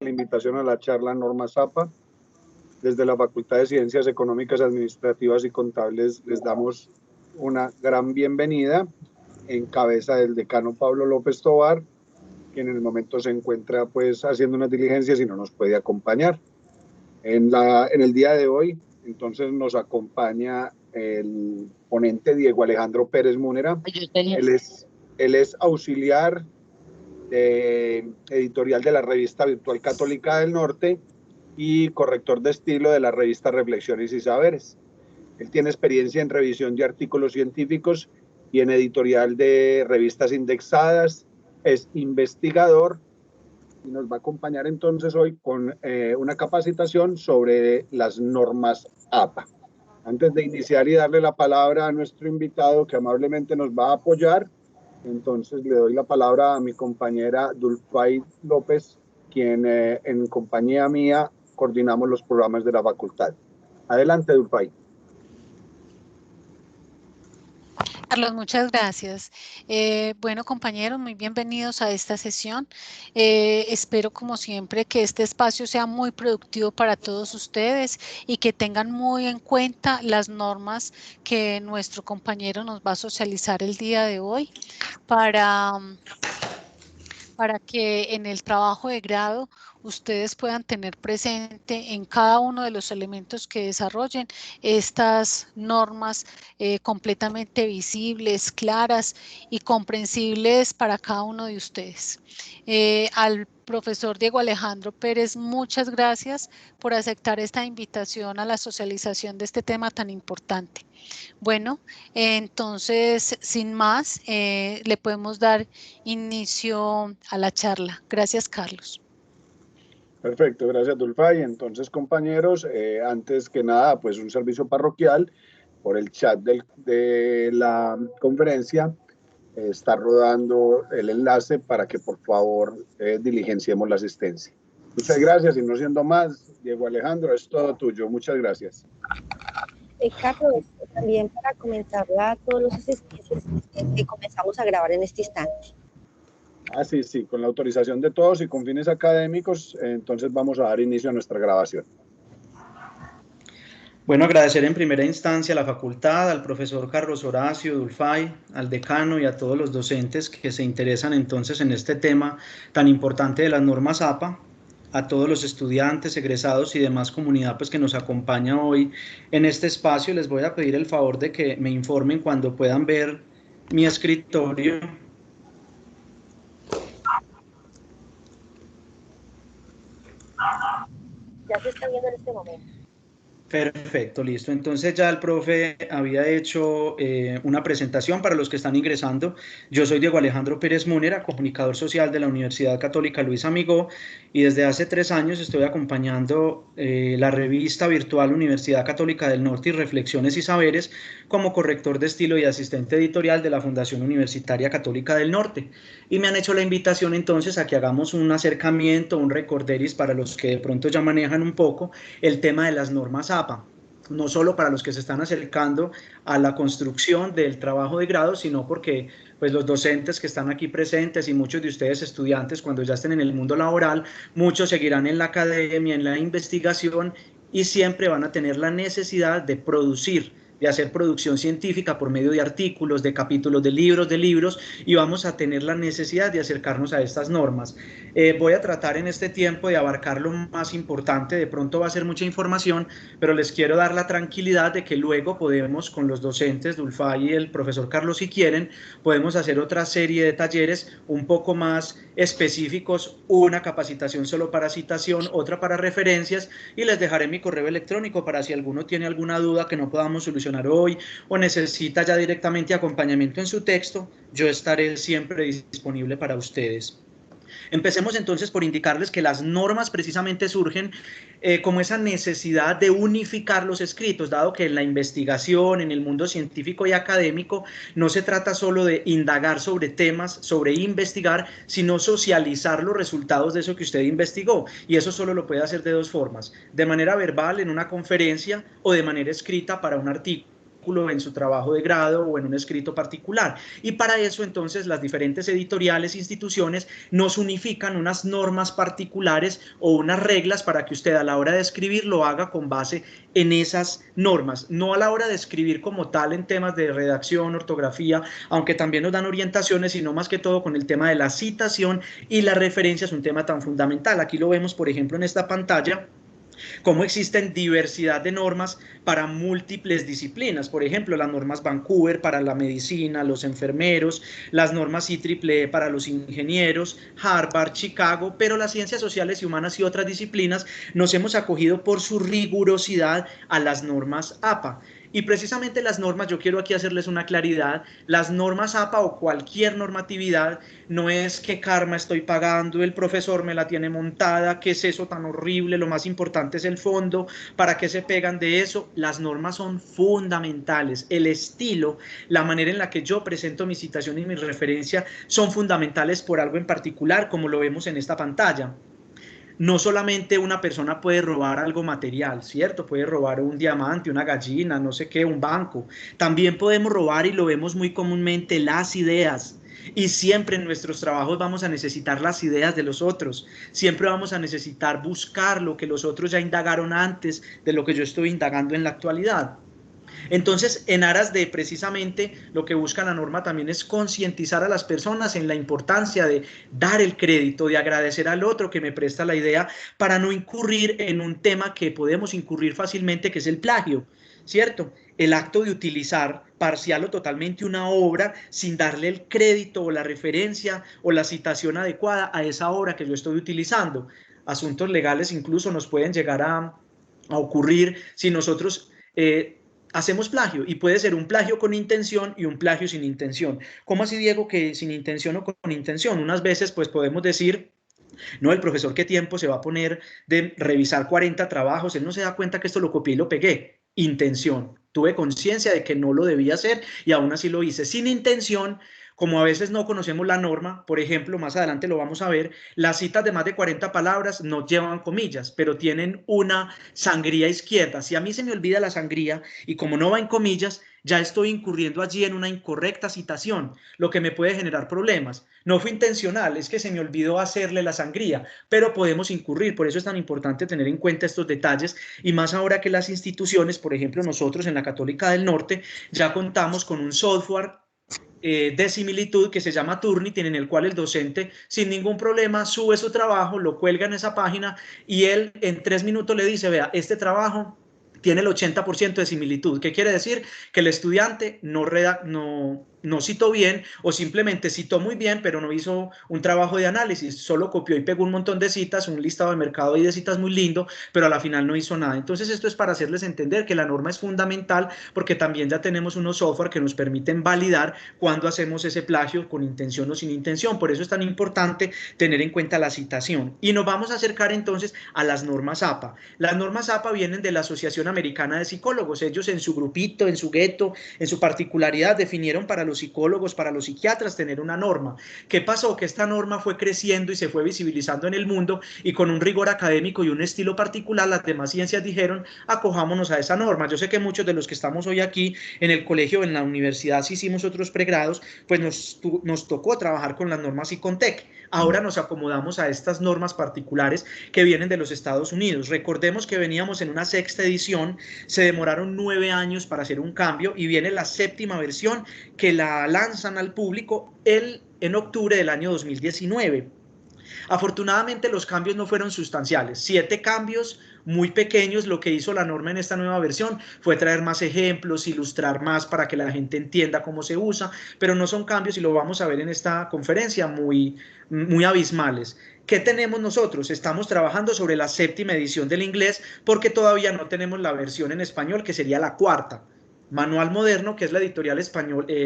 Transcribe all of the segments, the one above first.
la invitación a la charla Normas APA. Desde la Facultad de Ciencias Económicas, Administrativas y Contables les damos una gran bienvenida en cabeza del decano Pablo López Tovar, quien en el momento se encuentra pues haciendo unas diligencias y no nos puede acompañar. En el día de hoy, entonces, nos acompaña el ponente Diego Alejandro Pérez Múnera. Él es auxiliar editorial de la revista virtual Católica del Norte y corrector de estilo de la revista Reflexiones y Saberes. Él tiene experiencia en revisión de artículos científicos y en editorial de revistas indexadas, es investigador y nos va a acompañar entonces hoy con una capacitación sobre las normas APA. Antes de iniciar y darle la palabra a nuestro invitado que amablemente nos va a apoyar, entonces le doy la palabra a mi compañera Dulfay López, quien en compañía mía coordinamos los programas de la facultad. Adelante, Dulfay. Carlos, muchas gracias. Bueno, compañeros, muy bienvenidos a esta sesión. Espero, como siempre, que este espacio sea muy productivo para todos ustedes y que tengan muy en cuenta las normas que nuestro compañero nos va a socializar el día de hoy para que en el trabajo de grado ustedes puedan tener presente en cada uno de los elementos que desarrollen estas normas completamente visibles, claras y comprensibles para cada uno de ustedes. Al profesor Diego Alejandro Pérez, muchas gracias por aceptar esta invitación a la socialización de este tema tan importante. Bueno, entonces, sin más, le podemos dar inicio a la charla. Gracias, Carlos. Perfecto, gracias, Dulfay. Entonces, compañeros, antes que nada, pues un servicio parroquial por el chat de la conferencia. Está rodando el enlace para que por favor diligenciemos la asistencia. Muchas gracias y no siendo más, Diego Alejandro, es todo tuyo. Muchas gracias. Carlos, también para comentarle a todos los asistentes que comenzamos a grabar en este instante. Sí, con la autorización de todos y con fines académicos, entonces vamos a dar inicio a nuestra grabación. Bueno, agradecer en primera instancia a la facultad, al profesor Carlos Horacio Dulfay, al decano y a todos los docentes que se interesan entonces en este tema tan importante de las normas APA, a todos los estudiantes, egresados y demás comunidad pues, que nos acompaña hoy en este espacio. Les voy a pedir el favor de que me informen cuando puedan ver mi escritorio. Ya se está viendo en este momento. Perfecto, listo. Entonces ya el profe había hecho una presentación para los que están ingresando. Yo soy Diego Alejandro Pérez Múnera, comunicador social de la Universidad Católica Luis Amigó, y desde hace 3 años estoy acompañando la revista virtual Universidad Católica del Norte y Reflexiones y Saberes como corrector de estilo y asistente editorial de la Fundación Universitaria Católica del Norte. Y me han hecho la invitación entonces a que hagamos un acercamiento, un recorderis para los que de pronto ya manejan un poco el tema de las normas APA, no solo para los que se están acercando a la construcción del trabajo de grado, sino porque pues, los docentes que están aquí presentes y muchos de ustedes estudiantes cuando ya estén en el mundo laboral, muchos seguirán en la academia, en la investigación y siempre van a tener la necesidad de producir, de hacer producción científica por medio de artículos, de capítulos de libros, y vamos a tener la necesidad de acercarnos a estas normas. Voy a tratar en este tiempo de abarcar lo más importante, de pronto va a ser mucha información, pero les quiero dar la tranquilidad de que luego podemos, con los docentes, Dulfay y el profesor Carlos, si quieren, podemos hacer otra serie de talleres un poco más específicos, una capacitación solo para citación, otra para referencias, y les dejaré mi correo electrónico para si alguno tiene alguna duda que no podamos solucionar hoy o necesita ya directamente acompañamiento en su texto, yo estaré siempre disponible para ustedes. Empecemos entonces por indicarles que las normas precisamente surgen como esa necesidad de unificar los escritos, dado que en la investigación, en el mundo científico y académico, no se trata solo de indagar sobre temas, sobre investigar, sino socializar los resultados de eso que usted investigó. Y eso solo lo puede hacer de 2 formas, de manera verbal en una conferencia o de manera escrita para un artículo. artículo, en su trabajo de grado o en un escrito particular. Y para eso entonces las diferentes editoriales, instituciones nos unifican unas normas particulares o unas reglas para que usted a la hora de escribir lo haga con base en esas normas, no a la hora de escribir como tal en temas de redacción, ortografía, aunque también nos dan orientaciones, sino más que todo con el tema de la citación y la referencia, es un tema tan fundamental. Aquí lo vemos, por ejemplo, en esta pantalla, cómo existen diversidad de normas para múltiples disciplinas. Por ejemplo, las normas Vancouver para la medicina, los enfermeros, las normas IEEE para los ingenieros, Harvard, Chicago, pero las ciencias sociales y humanas y otras disciplinas nos hemos acogido por su rigurosidad a las normas APA. Y precisamente las normas, yo quiero aquí hacerles una claridad, las normas APA o cualquier normatividad no es qué karma estoy pagando, el profesor me la tiene montada, qué es eso tan horrible, lo más importante es el fondo, ¿para qué se pegan de eso? Las normas son fundamentales, el estilo, la manera en la que yo presento mi citación y mi referencia son fundamentales por algo en particular, como lo vemos en esta pantalla. No solamente una persona puede robar algo material, ¿cierto? Puede robar un diamante, una gallina, no sé qué, un banco. También podemos robar, y lo vemos muy comúnmente, las ideas. Y siempre en nuestros trabajos vamos a necesitar las ideas de los otros. Siempre vamos a necesitar buscar lo que los otros ya indagaron antes de lo que yo estoy indagando en la actualidad. Entonces, en aras de precisamente lo que busca la norma también es concientizar a las personas en la importancia de dar el crédito, de agradecer al otro que me presta la idea para no incurrir en un tema que podemos incurrir fácilmente, que es el plagio, ¿cierto? El acto de utilizar parcial o totalmente una obra sin darle el crédito o la referencia o la citación adecuada a esa obra que yo estoy utilizando. Asuntos legales incluso nos pueden llegar a ocurrir si nosotros hacemos plagio, y puede ser un plagio con intención y un plagio sin intención. ¿Cómo así, Diego, que sin intención o con intención? Unas veces pues podemos decir, no, el profesor qué tiempo se va a poner de revisar 40 trabajos, él no se da cuenta que esto lo copié y lo pegué. Intención, tuve conciencia de que no lo debía hacer y aún así lo hice. Sin intención, como a veces no conocemos la norma, por ejemplo, más adelante lo vamos a ver, las citas de más de 40 palabras no llevan comillas, pero tienen una sangría izquierda. Si a mí se me olvida la sangría y como no va en comillas, ya estoy incurriendo allí en una incorrecta citación, lo que me puede generar problemas. No fue intencional, es que se me olvidó hacerle la sangría, pero podemos incurrir. Por eso es tan importante tener en cuenta estos detalles, y más ahora que las instituciones, por ejemplo, nosotros en la Católica del Norte, ya contamos con un software de similitud que se llama Turnitin, en el cual el docente sin ningún problema sube su trabajo, lo cuelga en esa página y él en 3 minutos le dice, vea, este trabajo tiene el 80% de similitud. ¿Qué quiere decir? Que el estudiante no citó bien, o simplemente citó muy bien, pero no hizo un trabajo de análisis, solo copió y pegó un montón de citas, un listado de mercado y de citas muy lindo, pero a la final no hizo nada. Entonces esto es para hacerles entender que la norma es fundamental, porque también ya tenemos unos software que nos permiten validar cuando hacemos ese plagio con intención o sin intención. Por eso es tan importante tener en cuenta la citación. Y nos vamos a acercar entonces a las normas APA. Las normas APA vienen de la Asociación Americana de Psicólogos. Ellos en su grupito, en su gueto, en su particularidad definieron para los psicólogos, para los psiquiatras, tener una norma. ¿Qué pasó? Que esta norma fue creciendo y se fue visibilizando en el mundo, y con un rigor académico y un estilo particular, las demás ciencias dijeron, acojámonos a esa norma. Yo sé que muchos de los que estamos hoy aquí en el colegio, en la universidad, si hicimos otros pregrados, pues nos tocó trabajar con las normas ICONTEC. Ahora nos acomodamos a estas normas particulares que vienen de los Estados Unidos. Recordemos que veníamos en una 6ª edición, se demoraron 9 años para hacer un cambio, y viene la 7ª versión que la lanzan al público en octubre del año 2019. Afortunadamente los cambios no fueron sustanciales, 7 cambios muy pequeños. Lo que hizo la norma en esta nueva versión fue traer más ejemplos, ilustrar más para que la gente entienda cómo se usa, pero no son cambios, y lo vamos a ver en esta conferencia, muy abismales. ¿Qué tenemos nosotros? Estamos trabajando sobre la 7ª edición del inglés, porque todavía no tenemos la versión en español, que sería la 4ª. Manual Moderno, que es la editorial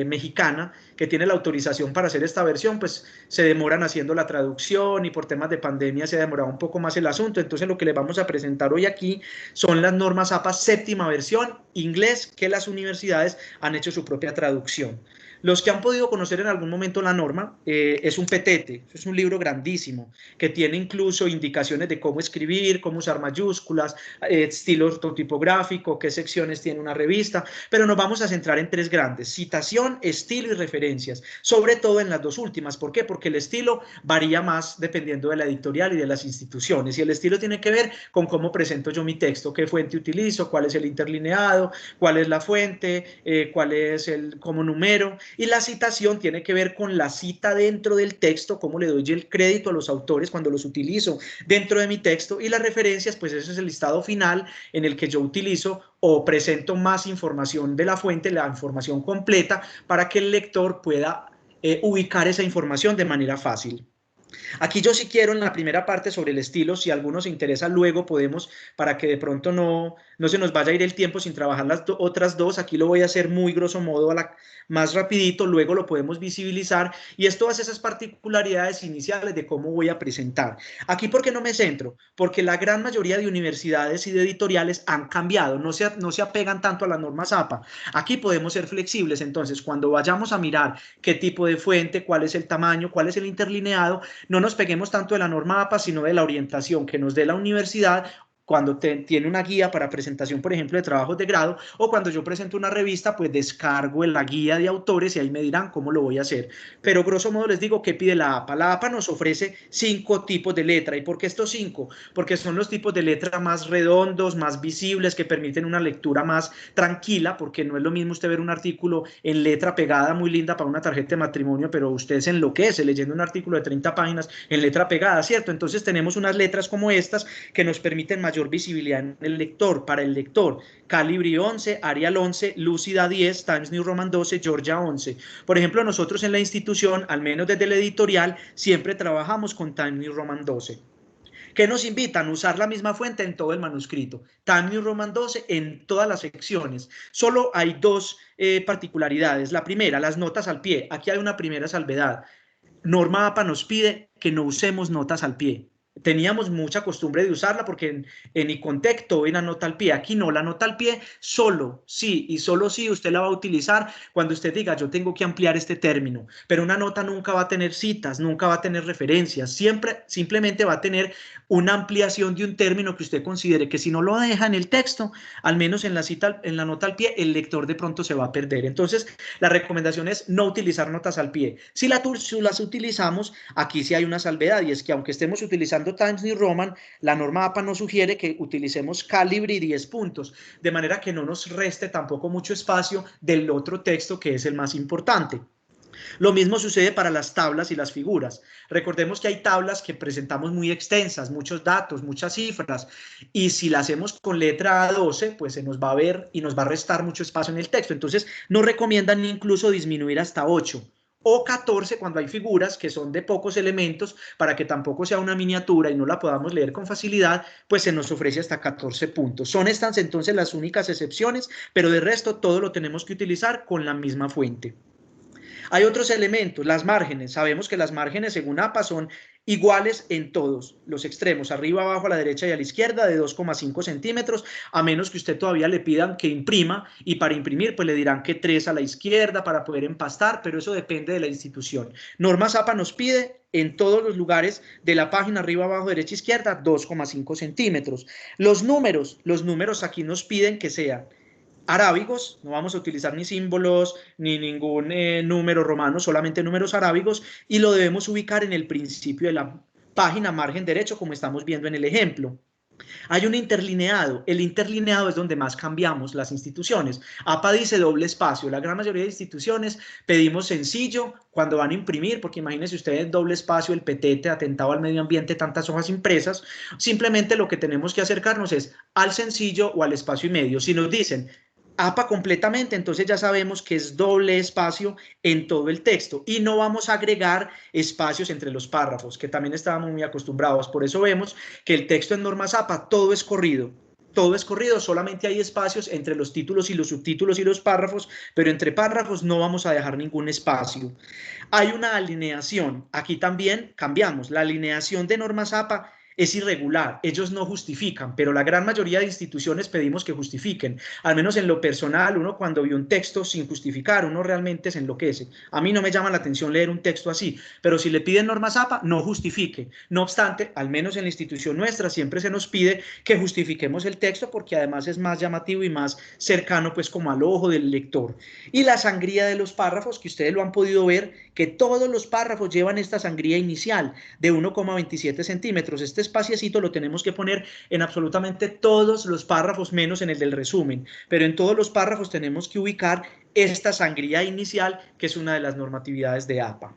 mexicana, que tiene la autorización para hacer esta versión, pues se demoran haciendo la traducción, y por temas de pandemia se ha demorado un poco más el asunto. Entonces lo que les vamos a presentar hoy aquí son las normas APA 7ª versión, inglés, que las universidades han hecho su propia traducción. Los que han podido conocer en algún momento la norma, es un petete, es un libro grandísimo, que tiene incluso indicaciones de cómo escribir, cómo usar mayúsculas, estilo ortotipográfico, qué secciones tiene una revista, pero nos vamos a centrar en tres grandes: citación, estilo y referencias, sobre todo en las dos últimas. ¿Por qué? Porque el estilo varía más dependiendo de la editorial y de las instituciones, y el estilo tiene que ver con cómo presento yo mi texto, qué fuente utilizo, cuál es el interlineado, cuál es la fuente, cuál es el como numero, y la citación tiene que ver con la cita dentro del texto, cómo le doy el crédito a los autores cuando los utilizo dentro de mi texto, y las referencias, pues ese es el listado final en el que yo utilizo o presento más información de la fuente, la información completa, para que el lector pueda ubicar esa información de manera fácil. Aquí yo sí quiero en la primera parte sobre el estilo, si a alguno se interesa luego podemos, para que de pronto no se nos vaya a ir el tiempo sin trabajar las otras dos, aquí lo voy a hacer muy grosso modo, más rapidito, luego lo podemos visibilizar, y es todas esas particularidades iniciales de cómo voy a presentar. Aquí, ¿por qué no me centro? Porque la gran mayoría de universidades y de editoriales han cambiado, no se apegan tanto a las normas APA. Aquí podemos ser flexibles, entonces cuando vayamos a mirar qué tipo de fuente, cuál es el tamaño, cuál es el interlineado, no nos peguemos tanto de la norma APA, sino de la orientación que nos dé la universidad cuando tiene una guía para presentación, por ejemplo, de trabajos de grado, o cuando yo presento una revista, pues descargo la guía de autores y ahí me dirán cómo lo voy a hacer. Pero grosso modo les digo qué pide la APA. La APA nos ofrece 5 tipos de letra. ¿Y por qué estos 5? Porque son los tipos de letra más redondos, más visibles, que permiten una lectura más tranquila, porque no es lo mismo usted ver un artículo en letra pegada muy linda para una tarjeta de matrimonio, pero usted se enloquece leyendo un artículo de 30 páginas en letra pegada, ¿cierto? Entonces tenemos unas letras como estas que nos permiten mayor visibilidad en el lector. Para el lector, Calibri 11, Arial 11, Lúcida 10, Times New Roman 12, Georgia 11. Por ejemplo, nosotros en la institución, al menos desde la editorial, siempre trabajamos con Times New Roman 12. ¿Qué nos invitan? A usar la misma fuente en todo el manuscrito. Times New Roman 12 en todas las secciones. Solo hay dos particularidades. La primera, las notas al pie. Aquí hay una primera salvedad. Norma APA nos pide que no usemos notas al pie. Teníamos mucha costumbre de usarla porque en Icontexto ven la nota al pie. Aquí no, la nota al pie solo sí y solo sí usted la va a utilizar cuando usted diga yo tengo que ampliar este término, pero una nota nunca va a tener citas, nunca va a tener referencias, simplemente va a tener una ampliación de un término que usted considere que si no lo deja en el texto, al menos en la cita, en la nota al pie, el lector de pronto se va a perder. Entonces la recomendación es no utilizar notas al pie. Si las utilizamos, aquí sí hay una salvedad, y es que aunque estemos utilizando Times New Roman, la norma APA nos sugiere que utilicemos Calibri 10 puntos, de manera que no nos reste tampoco mucho espacio del otro texto que es el más importante. Lo mismo sucede para las tablas y las figuras. Recordemos que hay tablas que presentamos muy extensas, muchos datos, muchas cifras, y si la hacemos con letra A12, pues se nos va a ver y nos va a restar mucho espacio en el texto. Entonces nos recomiendan incluso disminuir hasta 8 o 14 cuando hay figuras que son de pocos elementos, para que tampoco sea una miniatura y no la podamos leer con facilidad, pues se nos ofrece hasta 14 puntos. Son estas entonces las únicas excepciones, pero de resto todo lo tenemos que utilizar con la misma fuente. Hay otros elementos, las márgenes. Sabemos que las márgenes según APA son iguales en todos los extremos, arriba, abajo, a la derecha y a la izquierda, de 2,5 centímetros, a menos que usted todavía le pidan que imprima, y para imprimir pues le dirán que 3 a la izquierda para poder empastar, pero eso depende de la institución. Normas APA nos pide en todos los lugares de la página, arriba, abajo, derecha, izquierda, 2,5 centímetros. Los números aquí nos piden que sean arábigos, no vamos a utilizar ni símbolos ni ningún número romano, solamente números arábigos, y lo debemos ubicar en el principio de la página, margen derecho, como estamos viendo en el ejemplo. Hay un interlineado. El interlineado es donde más cambiamos las instituciones. APA dice doble espacio. La gran mayoría de instituciones pedimos sencillo cuando van a imprimir, porque imagínense ustedes doble espacio, el petete, atentado al medio ambiente, tantas hojas impresas. Simplemente lo que tenemos que acercarnos es al sencillo o al espacio y medio. Si nos dicen APA completamente, entonces ya sabemos que es doble espacio en todo el texto, y no vamos a agregar espacios entre los párrafos, que también estábamos muy acostumbrados. Por eso vemos que el texto en normas APA todo es corrido, solamente hay espacios entre los títulos y los subtítulos y los párrafos, pero entre párrafos no vamos a dejar ningún espacio. Hay una alineación, aquí también cambiamos, la alineación de normas APA es irregular, ellos no justifican, pero la gran mayoría de instituciones pedimos que justifiquen. Al menos en lo personal, uno cuando ve un texto sin justificar, uno realmente se enloquece. A mí no me llama la atención leer un texto así, pero si le piden normas APA, no justifique. No obstante, al menos en la institución nuestra siempre se nos pide que justifiquemos el texto porque además es más llamativo y más cercano pues como al ojo del lector. Y la sangría de los párrafos, que ustedes lo han podido ver, que todos los párrafos llevan esta sangría inicial de 1,27 centímetros. Este espaciecito lo tenemos que poner en absolutamente todos los párrafos, menos en el del resumen, pero en todos los párrafos tenemos que ubicar esta sangría inicial, que es una de las normatividades de APA.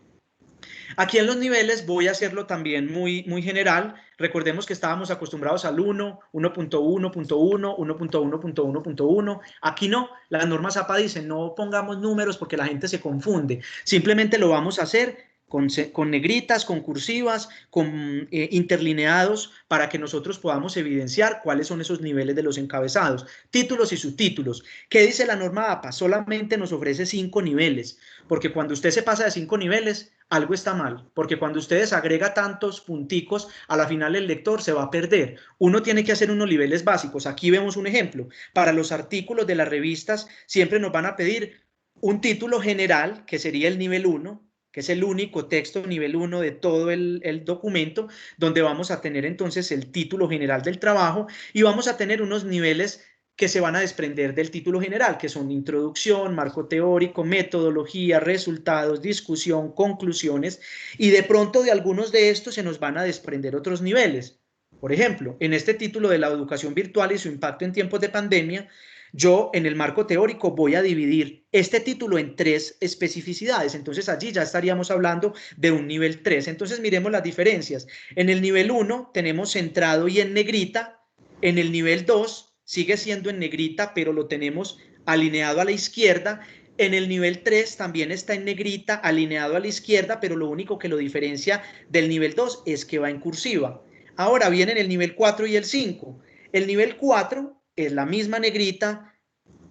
Aquí en los niveles voy a hacerlo también muy general. Recordemos que estábamos acostumbrados al 1, 1.1.1, 1.1.1.1. Aquí no, las normas APA dicen no pongamos números porque la gente se confunde. Simplemente lo vamos a hacer con negritas, con cursivas, con interlineados, para que nosotros podamos evidenciar cuáles son esos niveles de los encabezados, títulos y subtítulos. ¿Qué dice la norma APA? Solamente nos ofrece 5 niveles, porque cuando usted se pasa de 5 niveles, algo está mal, porque cuando ustedes agrega tantos punticos, a la final el lector se va a perder. Uno tiene que hacer unos niveles básicos. Aquí vemos un ejemplo. Para los artículos de las revistas siempre nos van a pedir un título general, que sería el nivel 1, que es el único texto nivel 1 de todo el documento, donde vamos a tener entonces el título general del trabajo y vamos a tener unos niveles que se van a desprender del título general, que son introducción, marco teórico, metodología, resultados, discusión, conclusiones, y de pronto de algunos de estos se nos van a desprender otros niveles. Por ejemplo, en este título de la educación virtual y su impacto en tiempos de pandemia, yo en el marco teórico voy a dividir este título en 3 especificidades, entonces allí ya estaríamos hablando de un nivel 3. Entonces miremos las diferencias. En el nivel 1 tenemos centrado y en negrita, en el nivel 2 sigue siendo en negrita, pero lo tenemos alineado a la izquierda. En el nivel 3 también está en negrita, alineado a la izquierda, pero lo único que lo diferencia del nivel 2 es que va en cursiva. Ahora vienen el nivel 4 y el 5. El nivel 4 es la misma negrita,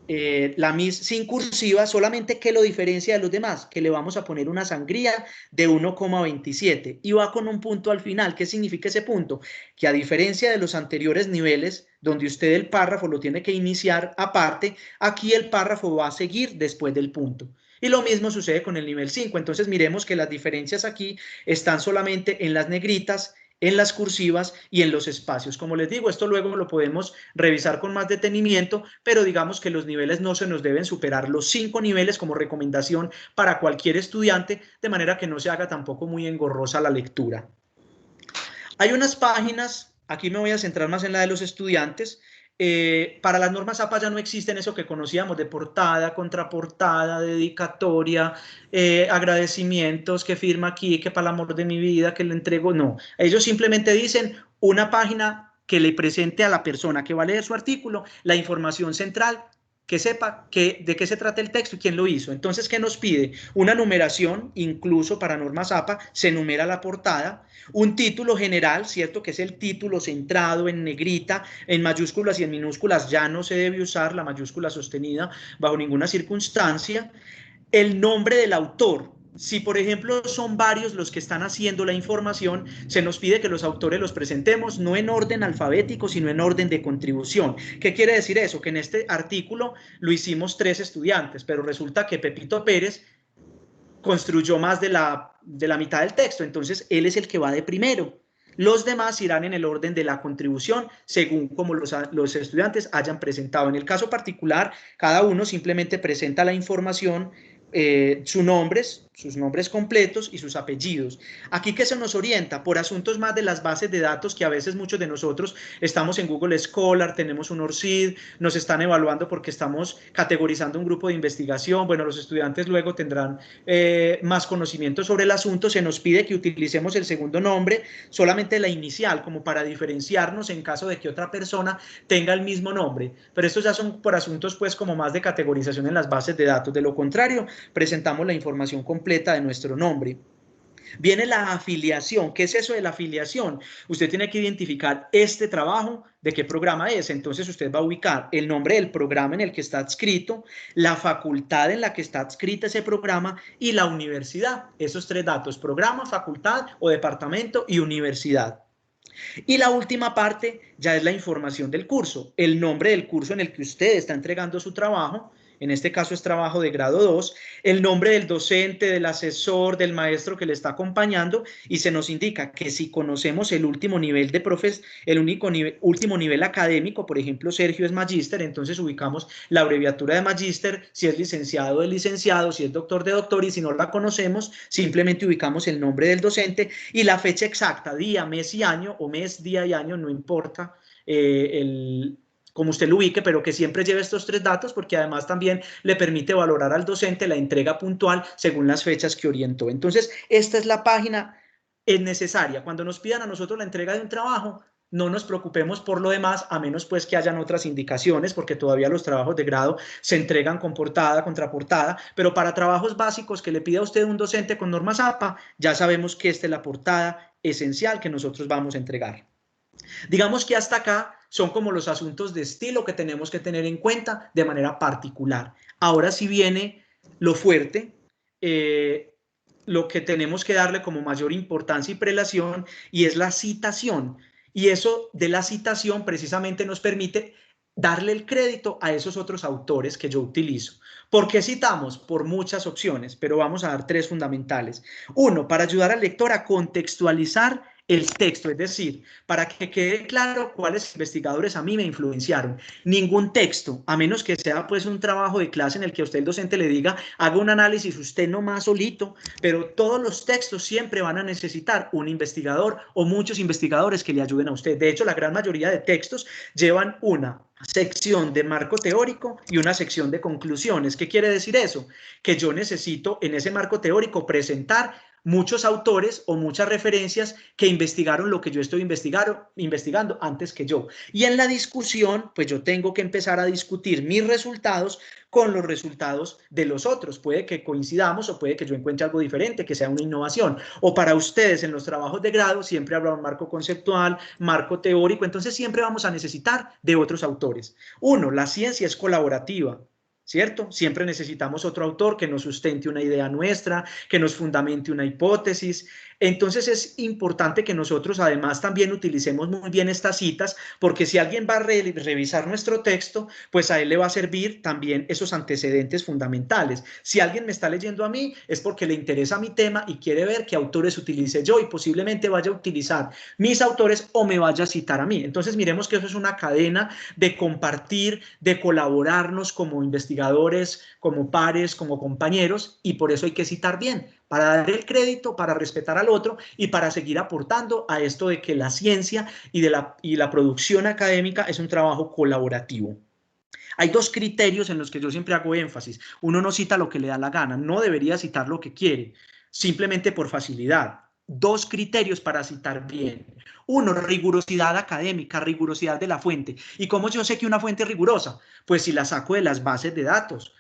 sin cursiva, solamente que lo diferencia de los demás, que le vamos a poner una sangría de 1,27 y va con un punto al final. ¿Qué significa ese punto? Que a diferencia de los anteriores niveles, donde usted el párrafo lo tiene que iniciar aparte, aquí el párrafo va a seguir después del punto. Y lo mismo sucede con el nivel 5. Entonces miremos que las diferencias aquí están solamente en las negritas, en las cursivas y en los espacios. Como les digo, esto luego lo podemos revisar con más detenimiento, pero digamos que los niveles no se nos deben superar los 5 niveles como recomendación para cualquier estudiante, de manera que no se haga tampoco muy engorrosa la lectura. Hay unas páginas, aquí me voy a centrar más en la de los estudiantes. Para las normas APA ya no existen eso que conocíamos de portada, contraportada, dedicatoria, agradecimientos, que firma aquí, que para el amor de mi vida, que le entrego. No, ellos simplemente dicen una página que le presente a la persona que va a leer su artículo la información central, que sepa de qué se trata el texto y quién lo hizo. Entonces, ¿qué nos pide? Una numeración, incluso para normas APA, se numera la portada, un título general, ¿cierto? Que es el título centrado en negrita, en mayúsculas y en minúsculas ya no se debe usar la mayúscula sostenida bajo ninguna circunstancia, el nombre del autor. Si, por ejemplo, son varios los que están haciendo la información, se nos pide que los autores los presentemos no en orden alfabético, sino en orden de contribución. ¿Qué quiere decir eso? Que en este artículo lo hicimos 3 estudiantes, pero resulta que Pepito Pérez construyó más de la mitad del texto, entonces él es el que va de primero. Los demás irán en el orden de la contribución según como los estudiantes hayan presentado. En el caso particular, cada uno simplemente presenta la información, sus nombres completos y sus apellidos. Aquí, ¿qué se nos orienta? Por asuntos más de las bases de datos, que a veces muchos de nosotros estamos en Google Scholar, tenemos un ORCID, nos están evaluando porque estamos categorizando un grupo de investigación. Bueno, los estudiantes luego tendrán más conocimiento sobre el asunto. Se nos pide que utilicemos el segundo nombre, solamente la inicial, como para diferenciarnos en caso de que otra persona tenga el mismo nombre. Pero estos ya son por asuntos pues como más de categorización en las bases de datos. De lo contrario, presentamos la información completa de nuestro nombre. Viene la afiliación. ¿Qué es eso de la afiliación? Usted tiene que identificar este trabajo, de qué programa es. Entonces usted va a ubicar el nombre del programa en el que está adscrito, la facultad en la que está adscrita ese programa y la universidad. Esos 3 datos: programa, facultad o departamento y universidad. Y la última parte ya es la información del curso, el nombre del curso en el que usted está entregando su trabajo, en este caso es trabajo de grado 2, el nombre del docente, del asesor, del maestro que le está acompañando, y se nos indica que si conocemos el último nivel de último nivel académico, por ejemplo, Sergio es magíster, entonces ubicamos la abreviatura de magíster, si es licenciado de licenciado, si es doctor de doctor, y si no la conocemos, simplemente ubicamos el nombre del docente y la fecha exacta, día, mes y año, o mes, día y año, no importa como usted lo ubique, pero que siempre lleve estos 3 datos, porque además también le permite valorar al docente la entrega puntual según las fechas que orientó. Entonces, esta es la página necesaria. Cuando nos pidan a nosotros la entrega de un trabajo, no nos preocupemos por lo demás, a menos pues que hayan otras indicaciones, porque todavía los trabajos de grado se entregan con portada, contraportada, pero para trabajos básicos que le pida a usted un docente con normas APA, ya sabemos que esta es la portada esencial que nosotros vamos a entregar. Digamos que hasta acá son como los asuntos de estilo que tenemos que tener en cuenta de manera particular. Ahora sí viene lo fuerte, lo que tenemos que darle como mayor importancia y prelación, y es la citación. Y eso de la citación precisamente nos permite darle el crédito a esos otros autores que yo utilizo. ¿Por qué citamos? Por muchas opciones, pero vamos a dar 3 fundamentales. 1, para ayudar al lector a contextualizar el texto, es decir, para que quede claro cuáles investigadores a mí me influenciaron. Ningún texto, a menos que sea pues un trabajo de clase en el que a usted el docente le diga, haga un análisis usted nomás solito, pero todos los textos siempre van a necesitar un investigador o muchos investigadores que le ayuden a usted. De hecho, la gran mayoría de textos llevan una sección de marco teórico y una sección de conclusiones. ¿Qué quiere decir eso? Que yo necesito en ese marco teórico presentar muchos autores o muchas referencias que investigaron lo que yo estoy investigando antes que yo. Y en la discusión, pues yo tengo que empezar a discutir mis resultados con los resultados de los otros. Puede que coincidamos o puede que yo encuentre algo diferente, que sea una innovación. O para ustedes en los trabajos de grado siempre habrá un marco conceptual, marco teórico, entonces siempre vamos a necesitar de otros autores. 1, la ciencia es colaborativa, ¿cierto? Siempre necesitamos otro autor que nos sustente una idea nuestra, que nos fundamente una hipótesis. Entonces es importante que nosotros además también utilicemos muy bien estas citas, porque si alguien va a revisar nuestro texto, pues a él le va a servir también esos antecedentes fundamentales. Si alguien me está leyendo a mí, es porque le interesa mi tema y quiere ver qué autores utilice yo, y posiblemente vaya a utilizar mis autores o me vaya a citar a mí. Entonces miremos que eso es una cadena de compartir, de colaborarnos como investigadores, como pares, como compañeros, y por eso hay que citar bien, para dar el crédito, para respetar al otro y para seguir aportando a esto de que la ciencia y la producción académica es un trabajo colaborativo. Hay 2 criterios en los que yo siempre hago énfasis. Uno no cita lo que le da la gana, no debería citar lo que quiere, simplemente por facilidad. 2 criterios para citar bien. 1, rigurosidad académica, rigurosidad de la fuente. ¿Y cómo yo sé que una fuente es rigurosa? Pues si la saco de las bases de datos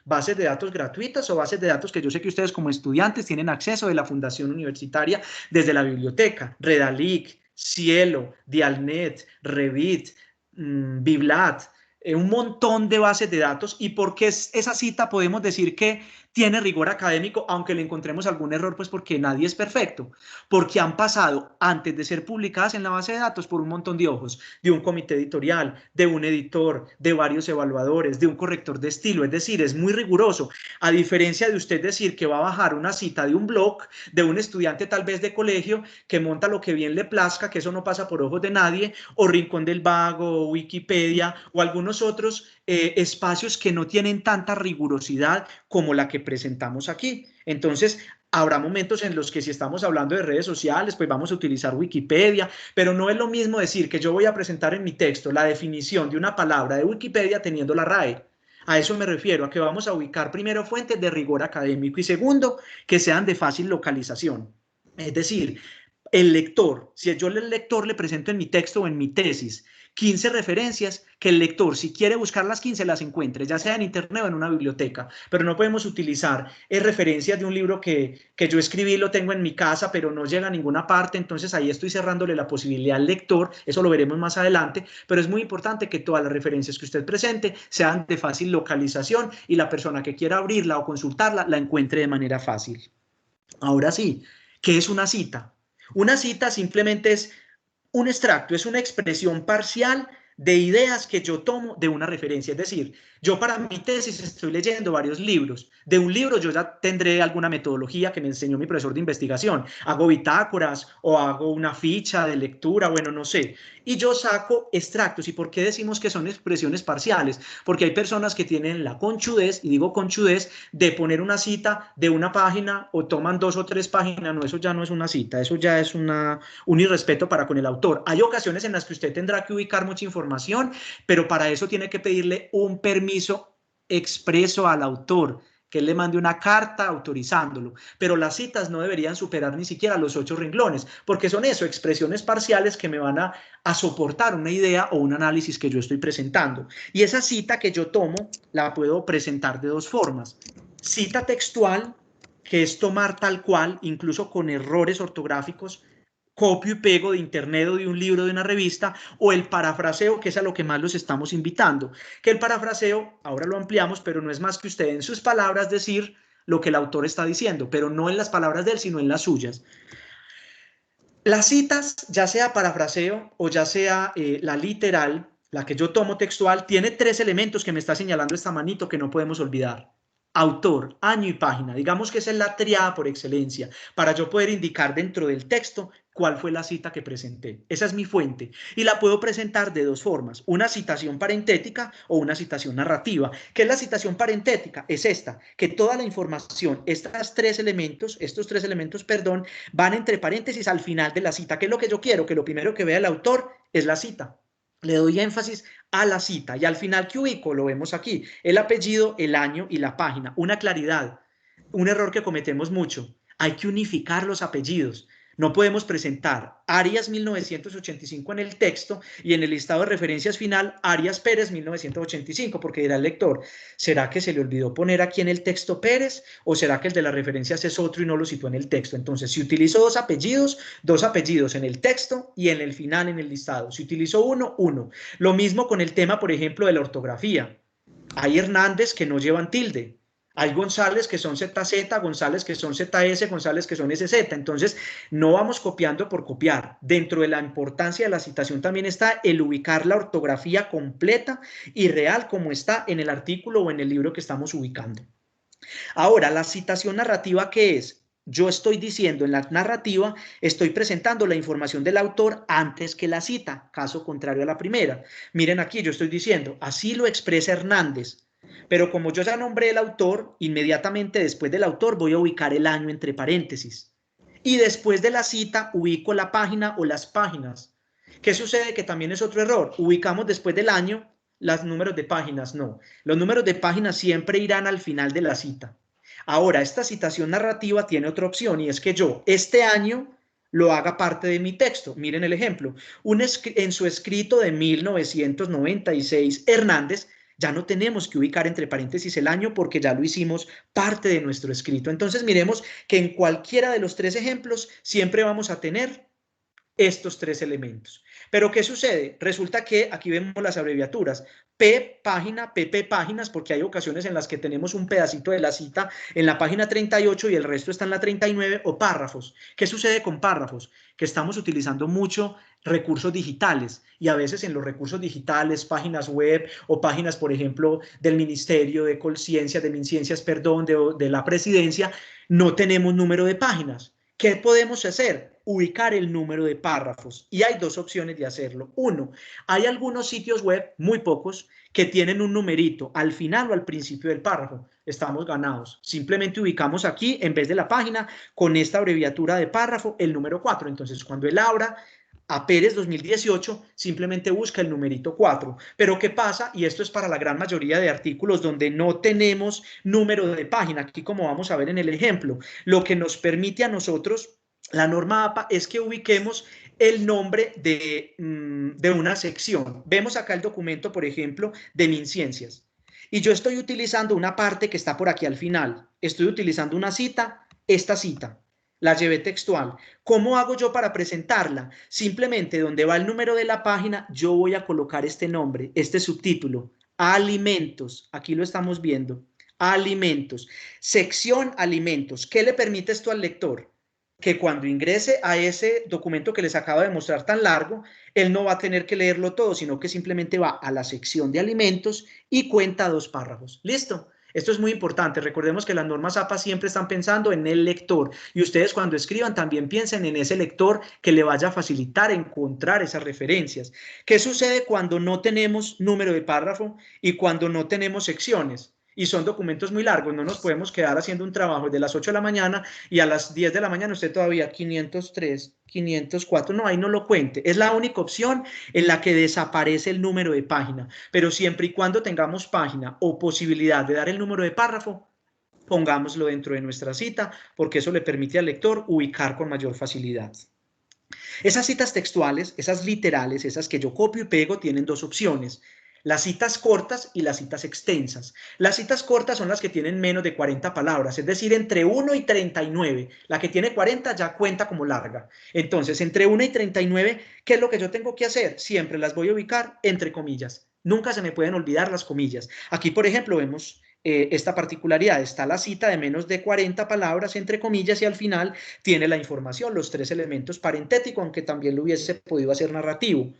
gratuitas o bases de datos que yo sé que ustedes como estudiantes tienen acceso de la Fundación Universitaria desde la biblioteca, Redalic, Cielo, Dialnet, Revit, Biblat, un montón de bases de datos. ¿Y por qué esa cita podemos decir que tiene rigor académico, aunque le encontremos algún error? Pues porque nadie es perfecto, porque han pasado antes de ser publicadas en la base de datos por un montón de ojos, de un comité editorial, de un editor, de varios evaluadores, de un corrector de estilo. Es decir, es muy riguroso, a diferencia de usted decir que va a bajar una cita de un blog, de un estudiante tal vez de colegio, que monta lo que bien le plazca, que eso no pasa por ojos de nadie, o Rincón del Vago, o Wikipedia, o algunos otros espacios que no tienen tanta rigurosidad como la que presentamos aquí. Entonces, habrá momentos en los que si estamos hablando de redes sociales, pues vamos a utilizar Wikipedia, pero no es lo mismo decir que yo voy a presentar en mi texto la definición de una palabra de Wikipedia teniendo la RAE. A eso me refiero, a que vamos a ubicar primero fuentes de rigor académico y segundo, que sean de fácil localización. Es decir, el lector, si yo al lector le presento en mi texto o en mi tesis 15 referencias, que el lector, si quiere buscar las 15, las encuentre, ya sea en internet o en una biblioteca, pero no podemos utilizar referencias de un libro que yo escribí, lo tengo en mi casa, pero no llega a ninguna parte, entonces ahí estoy cerrándole la posibilidad al lector, eso lo veremos más adelante, pero es muy importante que todas las referencias que usted presente sean de fácil localización y la persona que quiera abrirla o consultarla la encuentre de manera fácil. Ahora sí, ¿qué es una cita? Una cita simplemente es un extracto, es una expresión parcial de ideas que yo tomo de una referencia. Es decir, yo para mi tesis estoy leyendo varios libros. De un libro yo ya tendré alguna metodología que me enseñó mi profesor de investigación. Hago bitácoras o hago una ficha de lectura, bueno, no sé. Y yo saco extractos. ¿Y por qué decimos que son expresiones parciales? Porque hay personas que tienen la conchudez, y digo conchudez, de poner una cita de una página o toman 2 o 3 páginas. No, eso ya no es una cita, eso ya es un irrespeto para con el autor. Hay ocasiones en las que usted tendrá que ubicar mucha información, pero para eso tiene que pedirle un permiso expreso al autor, que él le mande una carta autorizándolo, pero las citas no deberían superar ni siquiera los 8 renglones, porque son eso, expresiones parciales que me van a soportar una idea o un análisis que yo estoy presentando. Y esa cita que yo tomo la puedo presentar de 2 formas. Cita textual, que es tomar tal cual, incluso con errores ortográficos, copio y pego de internet o de un libro, de una revista, o el parafraseo, que es a lo que más los estamos invitando. Que el parafraseo, ahora lo ampliamos, pero no es más que usted en sus palabras decir lo que el autor está diciendo, pero no en las palabras de él, sino en las suyas. Las citas, ya sea parafraseo o ya sea la literal, la que yo tomo textual, tiene 3 elementos que me está señalando esta manito que no podemos olvidar. Autor, año y página. Digamos que esa es la triada por excelencia para yo poder indicar dentro del texto cuál fue la cita que presenté. Esa es mi fuente y la puedo presentar de 2 formas, una citación parentética o una citación narrativa. ¿Qué es la citación parentética? Es esta, que toda la información, estos 3 elementos, perdón, van entre paréntesis al final de la cita. ¿Qué es lo que yo quiero? Que lo primero que vea el autor es la cita. Le doy énfasis a la cita y al final que ubico, lo vemos aquí, el apellido, el año y la página. Una claridad, un error que cometemos mucho. Hay que unificar los apellidos. No podemos presentar Arias 1985 en el texto y en el listado de referencias final Arias Pérez 1985, porque dirá el lector, ¿será que se le olvidó poner aquí en el texto Pérez o será que el de las referencias es otro y no lo situó en el texto? Entonces, si utilizo 2 apellidos en el texto y en el final en el listado. Si utilizo uno. Lo mismo con el tema, por ejemplo, de la ortografía. Hay Hernández que no llevan tilde. Hay González que son ZZ, González que son ZS, González que son SZ. Entonces, no vamos copiando por copiar. Dentro de la importancia de la citación también está el ubicar la ortografía completa y real como está en el artículo o en el libro que estamos ubicando. Ahora, la citación narrativa, ¿qué es? Yo estoy diciendo en la narrativa, estoy presentando la información del autor antes que la cita, caso contrario a la primera. Miren aquí, yo estoy diciendo, así lo expresa Hernández. Pero como yo ya nombré el autor, inmediatamente después del autor voy a ubicar el año entre paréntesis. Y después de la cita ubico la página o las páginas. ¿Qué sucede? Que también es otro error. Ubicamos después del año los números de páginas. No, los números de páginas siempre irán al final de la cita. Ahora, esta citación narrativa tiene otra opción y es que yo este año lo haga parte de mi texto. Miren el ejemplo. En su escrito de 1996, Hernández, ya no tenemos que ubicar entre paréntesis el año porque ya lo hicimos parte de nuestro escrito. Entonces miremos que en cualquiera de los 3 ejemplos siempre vamos a tener estos 3 elementos. Pero ¿qué sucede? Resulta que aquí vemos las abreviaturas. P página, PP páginas, porque hay ocasiones en las que tenemos un pedacito de la cita en la página 38 y el resto está en la 39, o párrafos. ¿Qué sucede con párrafos? Que estamos utilizando mucho recursos digitales y a veces en los recursos digitales, páginas web o páginas, por ejemplo, del Ministerio de Colciencias, de MinCiencias, perdón, de la Presidencia, no tenemos número de páginas. ¿Qué podemos hacer? Ubicar el número de párrafos. Y hay 2 opciones de hacerlo. 1, hay algunos sitios web, muy pocos, que tienen un numerito al final o al principio del párrafo. Estamos ganados. Simplemente ubicamos aquí, en vez de la página, con esta abreviatura de párrafo, el número 4. Entonces, cuando él abra a Pérez 2018, simplemente busca el numerito 4. Pero ¿qué pasa? Y esto es para la gran mayoría de artículos donde no tenemos número de página. Aquí, como vamos a ver en el ejemplo, lo que nos permite a nosotros la norma APA es que ubiquemos el nombre de una sección. Vemos acá el documento, por ejemplo, de MinCiencias. Y yo estoy utilizando una parte que está por aquí al final. Estoy utilizando una cita, esta cita. La llevé textual. ¿Cómo hago yo para presentarla? Simplemente donde va el número de la página, yo voy a colocar este nombre, este subtítulo. Alimentos. Aquí lo estamos viendo. Alimentos. Sección alimentos. ¿Qué le permite esto al lector? que cuando ingrese a ese documento que les acabo de mostrar tan largo, él no va a tener que leerlo todo, sino que simplemente va a la sección de alimentos y cuenta 2 párrafos. ¿Listo? Esto es muy importante. Recordemos que las normas APA siempre están pensando en el lector y ustedes cuando escriban también piensen en ese lector que le vaya a facilitar encontrar esas referencias. ¿Qué sucede cuando no tenemos número de párrafo y cuando no tenemos secciones? Y son documentos muy largos, no nos podemos quedar haciendo un trabajo de las 8 de la mañana y a las 10 de la mañana usted todavía 503, 504, no, ahí no lo cuente. Es la única opción en la que desaparece el número de página, pero siempre y cuando tengamos página o posibilidad de dar el número de párrafo, pongámoslo dentro de nuestra cita, porque eso le permite al lector ubicar con mayor facilidad. Esas citas textuales, esas literales, esas que yo copio y pego, tienen 2 opciones. Las citas cortas y las citas extensas. Las citas cortas son las que tienen menos de 40 palabras, es decir, entre 1 y 39. La que tiene 40 ya cuenta como larga. Entonces, entre 1 y 39, ¿qué es lo que yo tengo que hacer? Siempre las voy a ubicar entre comillas. Nunca se me pueden olvidar las comillas. Aquí, por ejemplo, vemos esta particularidad. Está la cita de menos de 40 palabras entre comillas y al final tiene la información, los 3 elementos parentéticos, aunque también lo hubiese podido hacer narrativo.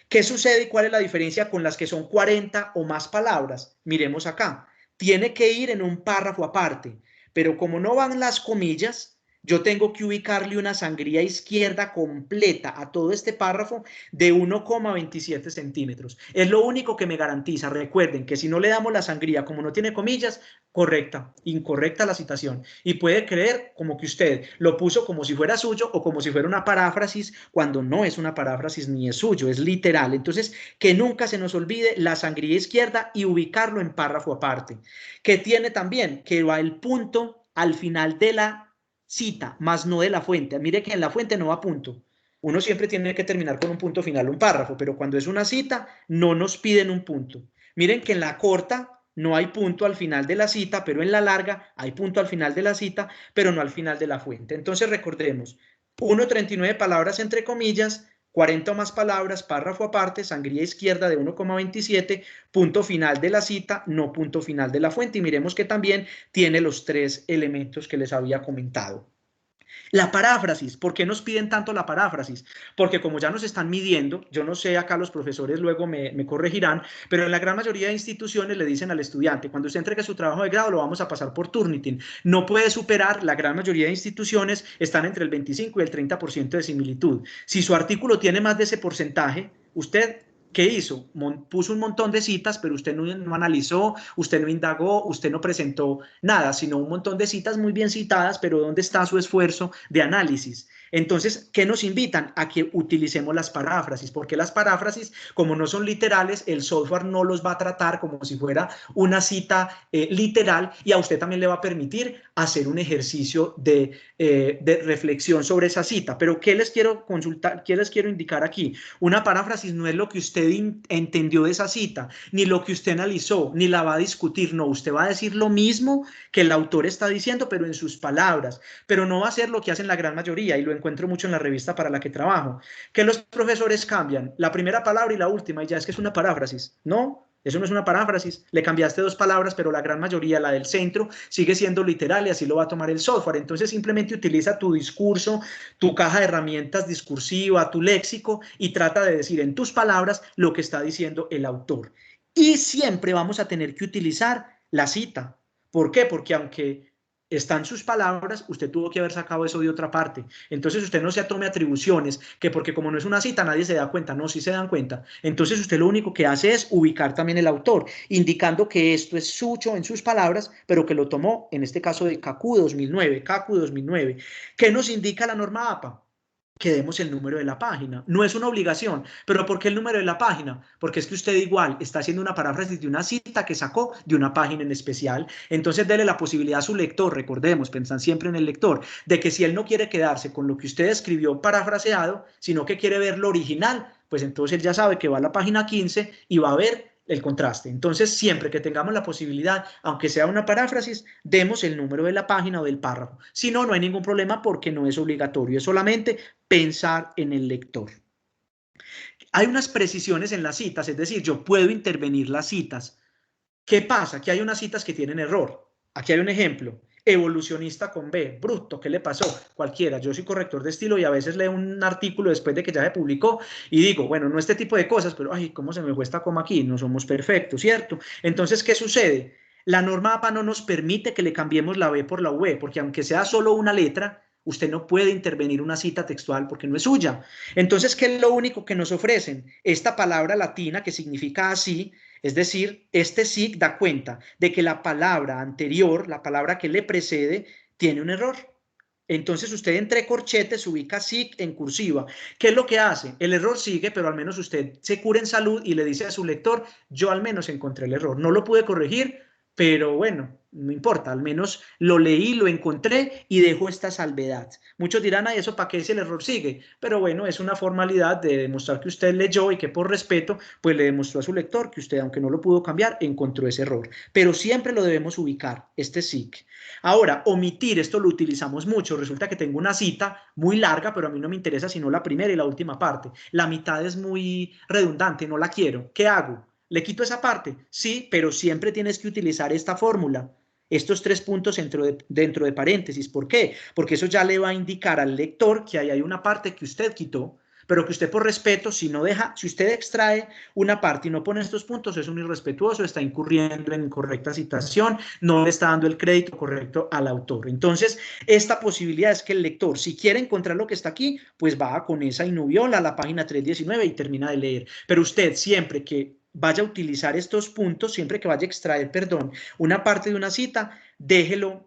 ¿Qué sucede y cuál es la diferencia con las que son 40 o más palabras? Miremos acá. Tiene que ir en un párrafo aparte, pero como no van las comillas, yo tengo que ubicarle una sangría izquierda completa a todo este párrafo de 1,27 centímetros. Es lo único que me garantiza. Recuerden que si no le damos la sangría, como no tiene comillas, correcta, incorrecta la citación. Y puede creer como que usted lo puso como si fuera suyo o como si fuera una paráfrasis, cuando no es una paráfrasis ni es suyo, es literal. Entonces, que nunca se nos olvide la sangría izquierda y ubicarlo en párrafo aparte. Que tiene también que va el punto al final de la cita, más no de la fuente. Mire que en la fuente no va punto. Uno siempre tiene que terminar con un punto final, un párrafo, pero cuando es una cita no nos piden un punto. Miren que en la corta no hay punto al final de la cita, pero en la larga hay punto al final de la cita, pero no al final de la fuente. Entonces recordemos, 1,39 palabras entre comillas, 40 o más palabras, párrafo aparte, sangría izquierda de 1,27, punto final de la cita, no punto final de la fuente. Y miremos que también tiene los 3 elementos que les había comentado. La paráfrasis, ¿por qué nos piden tanto la paráfrasis? Porque como ya nos están midiendo, yo no sé, acá los profesores luego me corregirán, pero en la gran mayoría de instituciones le dicen al estudiante, cuando usted entregue su trabajo de grado lo vamos a pasar por Turnitin. No puede superar, la gran mayoría de instituciones están entre el 25 y el 30% de similitud. Si su artículo tiene más de ese porcentaje, usted... ¿qué hizo? Puso un montón de citas, pero usted no analizó, usted no indagó, usted no presentó nada, sino un montón de citas muy bien citadas, pero ¿dónde está su esfuerzo de análisis? Entonces, ¿qué nos invitan? A que utilicemos las paráfrasis, porque las paráfrasis, como no son literales, el software no los va a tratar como si fuera una cita literal y a usted también le va a permitir hacer un ejercicio de reflexión sobre esa cita. Pero ¿qué les quiero consultar? ¿Qué les quiero indicar aquí? Una paráfrasis no es lo que usted entendió de esa cita, ni lo que usted analizó, ni la va a discutir. No, usted va a decir lo mismo que el autor está diciendo, pero en sus palabras. Pero no va a ser lo que hacen la gran mayoría, y lo encuentro mucho en la revista para la que trabajo, que los profesores cambian la primera palabra y la última, y ya es que es una paráfrasis. No, eso no es una paráfrasis, le cambiaste 2 palabras, pero la gran mayoría, la del centro, sigue siendo literal y así lo va a tomar el software. Entonces simplemente utiliza tu discurso, tu caja de herramientas discursiva, tu léxico y trata de decir en tus palabras lo que está diciendo el autor. Y siempre vamos a tener que utilizar la cita. ¿Por qué? Porque aunque están sus palabras, usted tuvo que haber sacado eso de otra parte. Entonces usted no se tome atribuciones, que porque como no es una cita nadie se da cuenta. No, sí se dan cuenta. Entonces usted lo único que hace es ubicar también el autor, indicando que esto es suyo en sus palabras, pero que lo tomó, en este caso de CACU 2009. ¿Qué nos indica la norma APA? Que demos el número de la página. No es una obligación, pero ¿por qué el número de la página? Porque es que usted igual está haciendo una paráfrasis de una cita que sacó de una página en especial. Entonces dele la posibilidad a su lector, recordemos, pensan siempre en el lector, de que si él no quiere quedarse con lo que usted escribió parafraseado, sino que quiere ver lo original, pues entonces él ya sabe que va a la página 15 y va a ver el contraste. Entonces, siempre que tengamos la posibilidad, aunque sea una paráfrasis, demos el número de la página o del párrafo. Si no, no hay ningún problema porque no es obligatorio, es solamente pensar en el lector. Hay unas precisiones en las citas, es decir, yo puedo intervenir las citas. ¿Qué pasa? Que hay unas citas que tienen error. Aquí hay un ejemplo. evolucionista con B, bruto, ¿qué le pasó? Cualquiera, yo soy corrector de estilo y a veces leo un artículo después de que ya se publicó y digo, bueno, no este tipo de cosas, pero ay, ¿cómo se me fue esta coma aquí? No somos perfectos, ¿cierto? Entonces, ¿qué sucede? La norma APA no nos permite que le cambiemos la B por la V, porque aunque sea solo una letra, usted no puede intervenir una cita textual porque no es suya. Entonces, ¿qué es lo único que nos ofrecen? Esta palabra latina que significa así, es decir, este SIC da cuenta de que la palabra anterior, la palabra que le precede, tiene un error. Entonces usted entre corchetes ubica SIC en cursiva. ¿Qué es lo que hace? El error sigue, pero al menos usted se cura en salud y le dice a su lector, yo al menos encontré el error. No lo pude corregir, pero bueno, no importa, al menos lo leí, lo encontré y dejo esta salvedad. Muchos dirán, ay, ¿eso para qué si el error sigue? Pero bueno, es una formalidad de demostrar que usted leyó y que por respeto, pues le demostró a su lector que usted, aunque no lo pudo cambiar, encontró ese error. Pero siempre lo debemos ubicar, este SIC. Ahora, omitir, esto lo utilizamos mucho. Resulta que tengo una cita muy larga, pero a mí no me interesa sino la primera y la última parte. La mitad es muy redundante, no la quiero. ¿Qué hago? ¿Le quito esa parte? Sí, pero siempre tienes que utilizar esta fórmula, estos 3 puntos dentro de paréntesis. ¿Por qué? Porque eso ya le va a indicar al lector que ahí hay una parte que usted quitó, pero que usted por respeto, si usted extrae una parte y no pone estos puntos, es un irrespetuoso, está incurriendo en incorrecta citación, no le está dando el crédito correcto al autor. Entonces, esta posibilidad es que el lector, si quiere encontrar lo que está aquí, pues va con esa y no viola a la página 319 y termina de leer. Pero usted siempre que vaya a utilizar estos puntos, siempre que vaya a extraer, perdón, una parte de una cita, déjele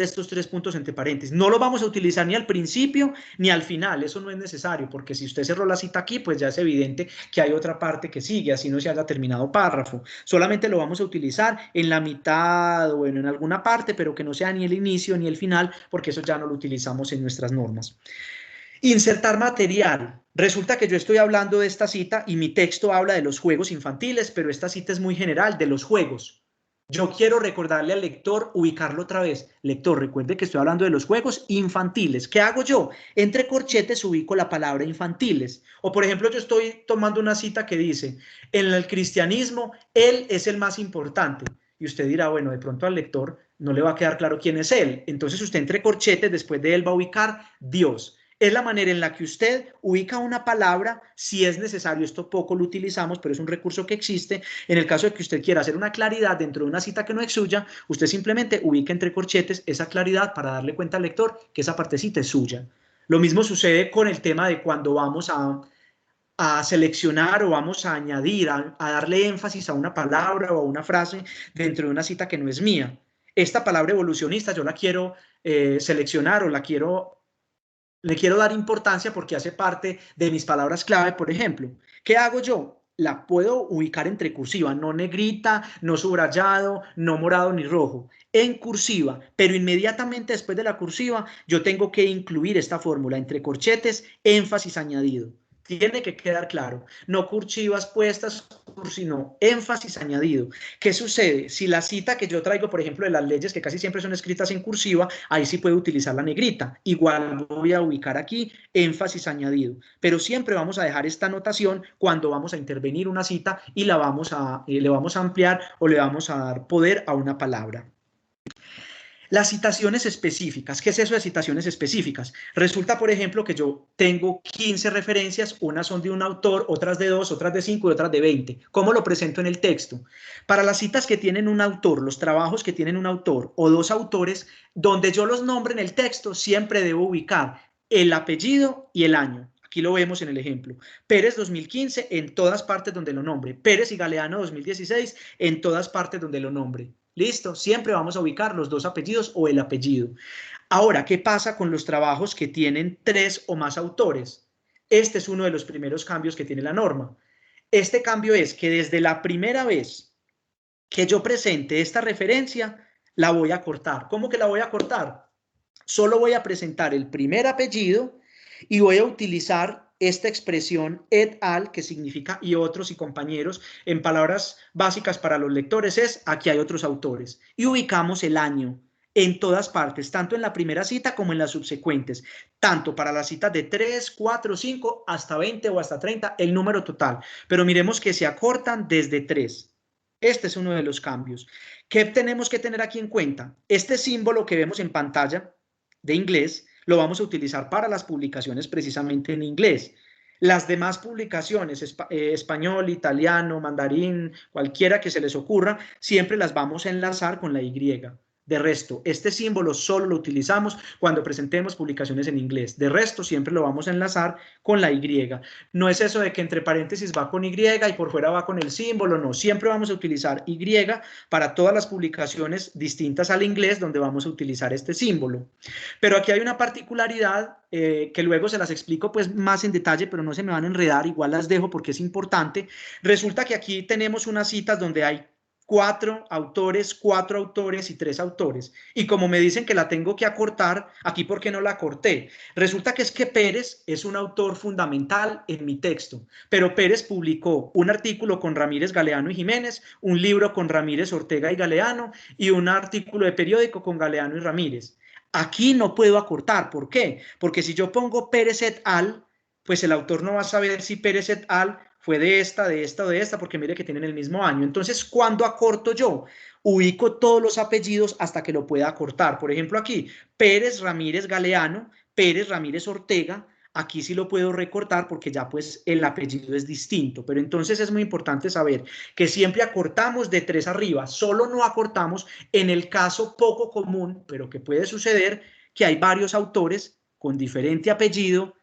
estos 3 puntos entre paréntesis. No lo vamos a utilizar ni al principio ni al final, eso no es necesario, porque si usted cerró la cita aquí, pues ya es evidente que hay otra parte que sigue, así no se haya terminado párrafo. Solamente lo vamos a utilizar en la mitad o bueno, en alguna parte, pero que no sea ni el inicio ni el final, porque eso ya no lo utilizamos en nuestras normas. Insertar material. Resulta que yo estoy hablando de esta cita y mi texto habla de los juegos infantiles, pero esta cita es muy general, de los juegos. Yo quiero recordarle al lector, ubicarlo otra vez. Lector, recuerde que estoy hablando de los juegos infantiles. ¿Qué hago yo? Entre corchetes ubico la palabra infantiles. O por ejemplo, yo estoy tomando una cita que dice, en el cristianismo, Él es el más importante. Y usted dirá, bueno, de pronto al lector no le va a quedar claro quién es Él. Entonces usted entre corchetes, después de Él va a ubicar Dios. Es la manera en la que usted ubica una palabra, si es necesario, esto poco lo utilizamos, pero es un recurso que existe. En el caso de que usted quiera hacer una claridad dentro de una cita que no es suya, usted simplemente ubica entre corchetes esa claridad para darle cuenta al lector que esa partecita es suya. Lo mismo sucede con el tema de cuando vamos a seleccionar o vamos a añadir, a darle énfasis a una palabra o a una frase dentro de una cita que no es mía. Esta palabra evolucionista yo la quiero seleccionar o le quiero dar importancia porque hace parte de mis palabras clave, por ejemplo. ¿Qué hago yo? La puedo ubicar entre cursiva, no negrita, no subrayado, no morado ni rojo, en cursiva, pero inmediatamente después de la cursiva yo tengo que incluir esta fórmula entre corchetes, énfasis añadido. Tiene que quedar claro, no cursivas puestas, sino énfasis añadido. ¿Qué sucede? Si la cita que yo traigo, por ejemplo, de las leyes, que casi siempre son escritas en cursiva, ahí sí puedo utilizar la negrita. Igual voy a ubicar aquí énfasis añadido. Pero siempre vamos a dejar esta anotación cuando vamos a intervenir una cita y le vamos a ampliar o le vamos a dar poder a una palabra. Las citaciones específicas. ¿Qué es eso de citaciones específicas? Resulta, por ejemplo, que yo tengo 15 referencias, unas son de un autor, otras de 2, otras de 5 y otras de 20. ¿Cómo lo presento en el texto? Para las citas que tienen un autor, los trabajos que tienen un autor o 2 autores, donde yo los nombre en el texto, siempre debo ubicar el apellido y el año. Aquí lo vemos en el ejemplo. Pérez 2015 en todas partes donde lo nombre. Pérez y Galeano 2016 en todas partes donde lo nombre. Listo, siempre vamos a ubicar los 2 apellidos o el apellido. Ahora, ¿qué pasa con los trabajos que tienen 3 o más autores? Este es uno de los primeros cambios que tiene la norma. Este cambio es que desde la primera vez que yo presente esta referencia, la voy a cortar. ¿Cómo que la voy a cortar? Solo voy a presentar el primer apellido y voy a utilizar esta expresión et al, que significa y otros y compañeros, en palabras básicas para los lectores es aquí hay otros autores. Y ubicamos el año en todas partes, tanto en la primera cita como en las subsecuentes, tanto para las citas de 3, 4, 5, hasta 20 o hasta 30, el número total. Pero miremos que se acortan desde 3. Este es uno de los cambios. ¿Qué tenemos que tener aquí en cuenta? Este símbolo que vemos en pantalla de inglés lo vamos a utilizar para las publicaciones precisamente en inglés. Las demás publicaciones, español, italiano, mandarín, cualquiera que se les ocurra, siempre las vamos a enlazar con la Y. De resto, este símbolo solo lo utilizamos cuando presentemos publicaciones en inglés. De resto, siempre lo vamos a enlazar con la Y. No es eso de que entre paréntesis va con Y y por fuera va con el símbolo, no. Siempre vamos a utilizar Y para todas las publicaciones distintas al inglés donde vamos a utilizar este símbolo. Pero aquí hay una particularidad que luego se las explico pues más en detalle, pero no se me van a enredar, igual las dejo porque es importante. Resulta que aquí tenemos unas citas donde hay 4 autores y 3 autores. Y como me dicen que la tengo que acortar, aquí ¿por qué no la corté? Resulta que es que Pérez es un autor fundamental en mi texto, pero Pérez publicó un artículo con Ramírez, Galeano y Jiménez, un libro con Ramírez, Ortega y Galeano y un artículo de periódico con Galeano y Ramírez. Aquí no puedo acortar. ¿Por qué? Porque si yo pongo Pérez et al, pues el autor no va a saber si Pérez et al fue de esta, o de esta, porque mire que tienen el mismo año. Entonces, ¿cuándo acorto yo? Ubico todos los apellidos hasta que lo pueda acortar. Por ejemplo, aquí, Pérez Ramírez Galeano, Pérez Ramírez Ortega. Aquí sí lo puedo recortar porque ya pues el apellido es distinto. Pero entonces es muy importante saber que siempre acortamos de 3 arriba. Solo no acortamos en el caso poco común, pero que puede suceder, que hay varios autores con diferente apellido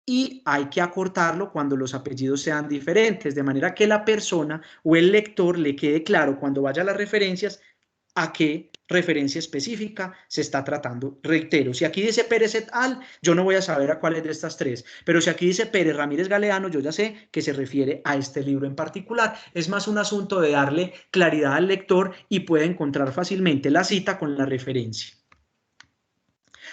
y hay que acortarlo cuando los apellidos sean diferentes, de manera que la persona o el lector le quede claro cuando vaya a las referencias a qué referencia específica se está tratando. Reitero, si aquí dice Pérez et al, yo no voy a saber a cuál es de estas 3, pero si aquí dice Pérez Ramírez Galeano, yo ya sé que se refiere a este libro en particular. Es más un asunto de darle claridad al lector y puede encontrar fácilmente la cita con la referencia.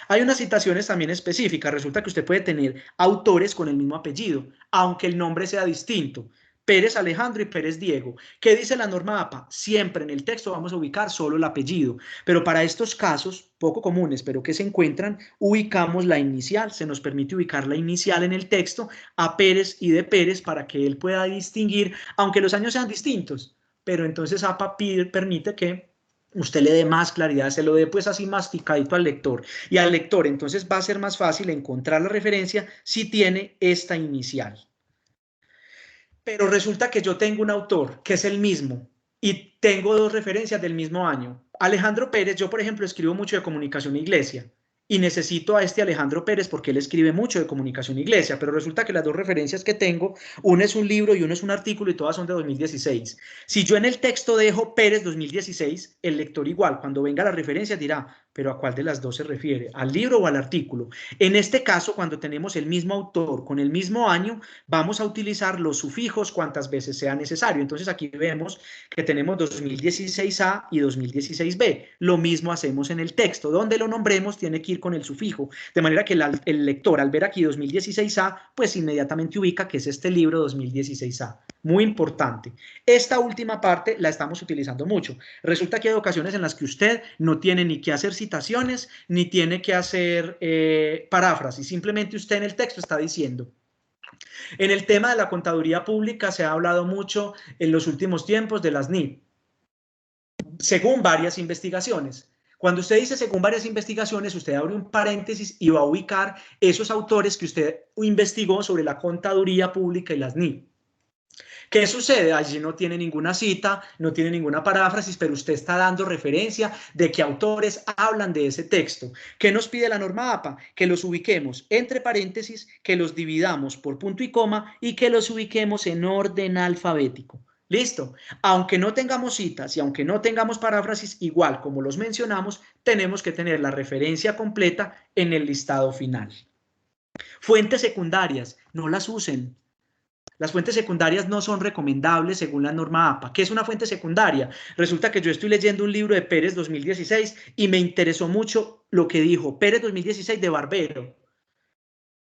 Hay unas citaciones también específicas. Resulta que usted puede tener autores con el mismo apellido, aunque el nombre sea distinto. Pérez Alejandro y Pérez Diego. ¿Qué dice la norma APA? Siempre en el texto vamos a ubicar solo el apellido, pero para estos casos poco comunes, pero que se encuentran, ubicamos la inicial. Se nos permite ubicar la inicial en el texto a Pérez y de Pérez para que él pueda distinguir, aunque los años sean distintos, pero entonces APA permite que usted le dé más claridad, se lo dé pues así masticadito al lector. Y al lector entonces va a ser más fácil encontrar la referencia si tiene esta inicial. Pero resulta que yo tengo un autor que es el mismo y tengo 2 referencias del mismo año. Alejandro Pérez, yo por ejemplo escribo mucho de comunicación iglesia y necesito a este Alejandro Pérez porque él escribe mucho de comunicación iglesia, pero resulta que las 2 referencias que tengo, una es un libro y uno es un artículo y todas son de 2016. Si yo en el texto dejo Pérez 2016, el lector igual, cuando venga la referencia dirá, pero ¿a cuál de las 2 se refiere? ¿Al libro o al artículo? En este caso, cuando tenemos el mismo autor con el mismo año, vamos a utilizar los sufijos cuantas veces sea necesario. Entonces aquí vemos que tenemos 2016A y 2016B. Lo mismo hacemos en el texto. Donde lo nombremos tiene que ir con el sufijo. De manera que el lector al ver aquí 2016A, pues inmediatamente ubica que es este libro 2016A. Muy importante. Esta última parte la estamos utilizando mucho. Resulta que hay ocasiones en las que usted no tiene ni que hacer citaciones, ni tiene que hacer paráfrasis. Simplemente usted en el texto está diciendo. En el tema de la contaduría pública se ha hablado mucho en los últimos tiempos de las NIP, según varias investigaciones. Cuando usted dice según varias investigaciones, usted abre un paréntesis y va a ubicar esos autores que usted investigó sobre la contaduría pública y las NIP. ¿Qué sucede? Allí no tiene ninguna cita, no tiene ninguna paráfrasis, pero usted está dando referencia de qué autores hablan de ese texto. ¿Qué nos pide la norma APA? Que los ubiquemos entre paréntesis, que los dividamos por punto y coma y que los ubiquemos en orden alfabético. ¿Listo? Aunque no tengamos citas y aunque no tengamos paráfrasis, igual como los mencionamos, tenemos que tener la referencia completa en el listado final. Fuentes secundarias, no las usen. Las fuentes secundarias no son recomendables según la norma APA. ¿Qué es una fuente secundaria? Resulta que yo estoy leyendo un libro de Pérez 2016 y me interesó mucho lo que dijo Pérez 2016 de Barbero.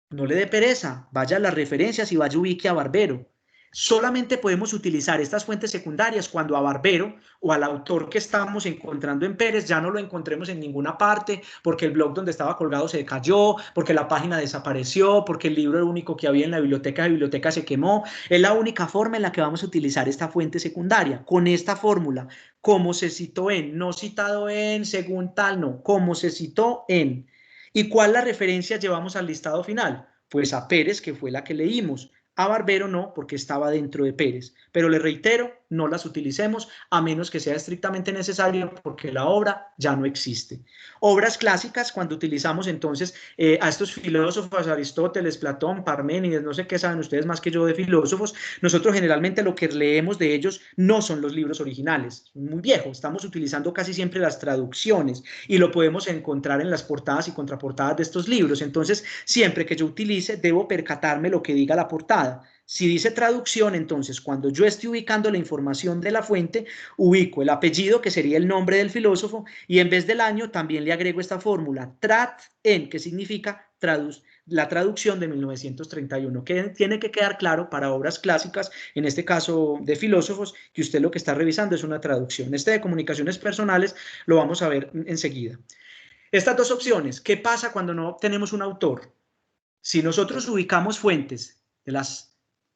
No le dé pereza, vaya a las referencias y vaya ubique a Barbero. Solamente podemos utilizar estas fuentes secundarias cuando a Barbero o al autor que estamos encontrando en Pérez ya no lo encontremos en ninguna parte, porque el blog donde estaba colgado se cayó, porque la página desapareció, porque el libro único que había en la biblioteca se quemó. Es la única forma en la que vamos a utilizar esta fuente secundaria, con esta fórmula, como se citó en, no citado en, según tal, no, como se citó en. ¿Y cuál la referencia llevamos al listado final? Pues a Pérez, que fue la que leímos. A Barbero no, porque estaba dentro de Pérez. Pero le reitero, no las utilicemos a menos que sea estrictamente necesario porque la obra ya no existe. Obras clásicas, cuando utilizamos entonces a estos filósofos, Aristóteles, Platón, Parménides, no sé qué saben ustedes más que yo de filósofos, nosotros generalmente lo que leemos de ellos no son los libros originales, muy viejos, estamos utilizando casi siempre las traducciones y lo podemos encontrar en las portadas y contraportadas de estos libros. Entonces, siempre que yo utilice, debo percatarme lo que diga la portada. Si dice traducción, entonces cuando yo esté ubicando la información de la fuente, ubico el apellido, que sería el nombre del filósofo, y en vez del año también le agrego esta fórmula, trat en, que significa la traducción de 1931, que tiene que quedar claro para obras clásicas, en este caso de filósofos, que usted lo que está revisando es una traducción. Este de comunicaciones personales lo vamos a ver enseguida. Estas dos opciones, ¿qué pasa cuando no tenemos un autor? Si nosotros ubicamos fuentes de las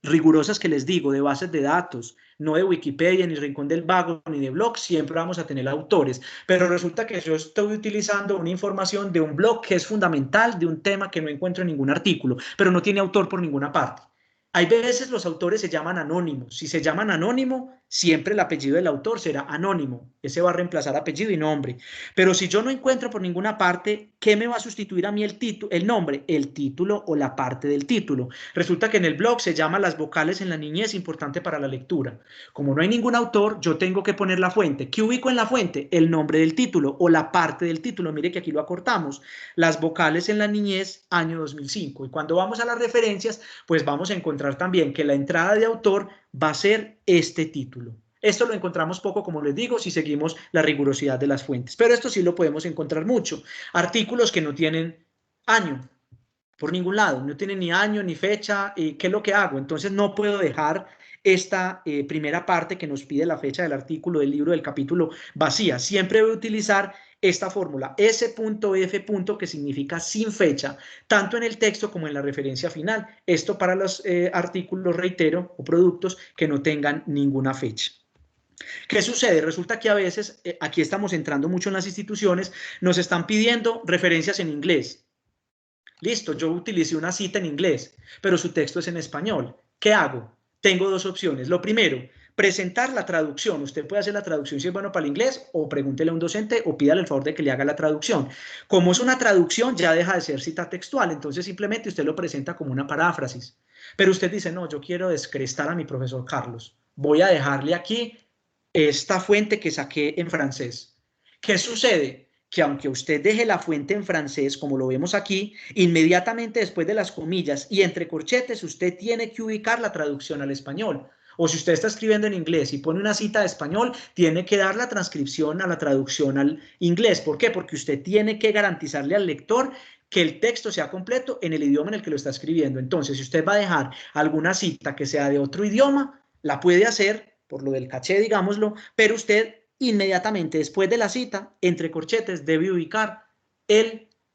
rigurosas que les digo, de bases de datos, no de Wikipedia, ni Rincón del Vago, ni de blog, siempre vamos a tener autores, pero resulta que yo estoy utilizando una información de un blog que es fundamental, de un tema que no encuentro en ningún artículo, pero no tiene autor por ninguna parte. Hay veces los autores se llaman anónimos. Si se llaman anónimo, siempre el apellido del autor será anónimo. Ese va a reemplazar apellido y nombre. Pero si yo no encuentro por ninguna parte, ¿qué me va a sustituir a mí el nombre? El título o la parte del título. Resulta que en el blog se llama Las vocales en la niñez, importante para la lectura. Como no hay ningún autor, yo tengo que poner la fuente. ¿Qué ubico en la fuente? El nombre del título o la parte del título. Mire que aquí lo acortamos. Las vocales en la niñez, año 2005. Y cuando vamos a las referencias, pues vamos a encontrar también que la entrada de autor va a ser este título. Esto lo encontramos poco, como les digo, si seguimos la rigurosidad de las fuentes, pero esto sí lo podemos encontrar mucho. Artículos que no tienen año por ningún lado, no tienen ni año ni fecha. ¿Qué es lo que hago? Entonces no puedo dejar esta primera parte que nos pide la fecha del artículo, del libro, del capítulo vacía. Siempre voy a utilizar esta fórmula, S.F. que significa sin fecha, tanto en el texto como en la referencia final. Esto para los artículos, reitero, o productos que no tengan ninguna fecha. ¿Qué sucede? Resulta que a veces, aquí estamos entrando mucho en las instituciones, nos están pidiendo referencias en inglés. Listo, yo utilicé una cita en inglés, pero su texto es en español. ¿Qué hago? Tengo dos opciones. Lo primero, presentar la traducción. Usted puede hacer la traducción si es bueno para el inglés, o pregúntele a un docente o pídale el favor de que le haga la traducción. Como es una traducción, ya deja de ser cita textual, entonces simplemente usted lo presenta como una paráfrasis. Pero usted dice, no, yo quiero descrestar a mi profesor Carlos. Voy a dejarle aquí esta fuente que saqué en francés. ¿Qué sucede? Que aunque usted deje la fuente en francés, como lo vemos aquí, inmediatamente después de las comillas y entre corchetes, usted tiene que ubicar la traducción al español. O si usted está escribiendo en inglés y pone una cita de español, tiene que dar la transcripción a la traducción al inglés. ¿Por qué? Porque usted tiene que garantizarle al lector que el texto sea completo en el idioma en el que lo está escribiendo. Entonces, si usted va a dejar alguna cita que sea de otro idioma, la puede hacer por lo del caché, digámoslo, pero usted inmediatamente después de la cita, entre corchetes, debe ubicar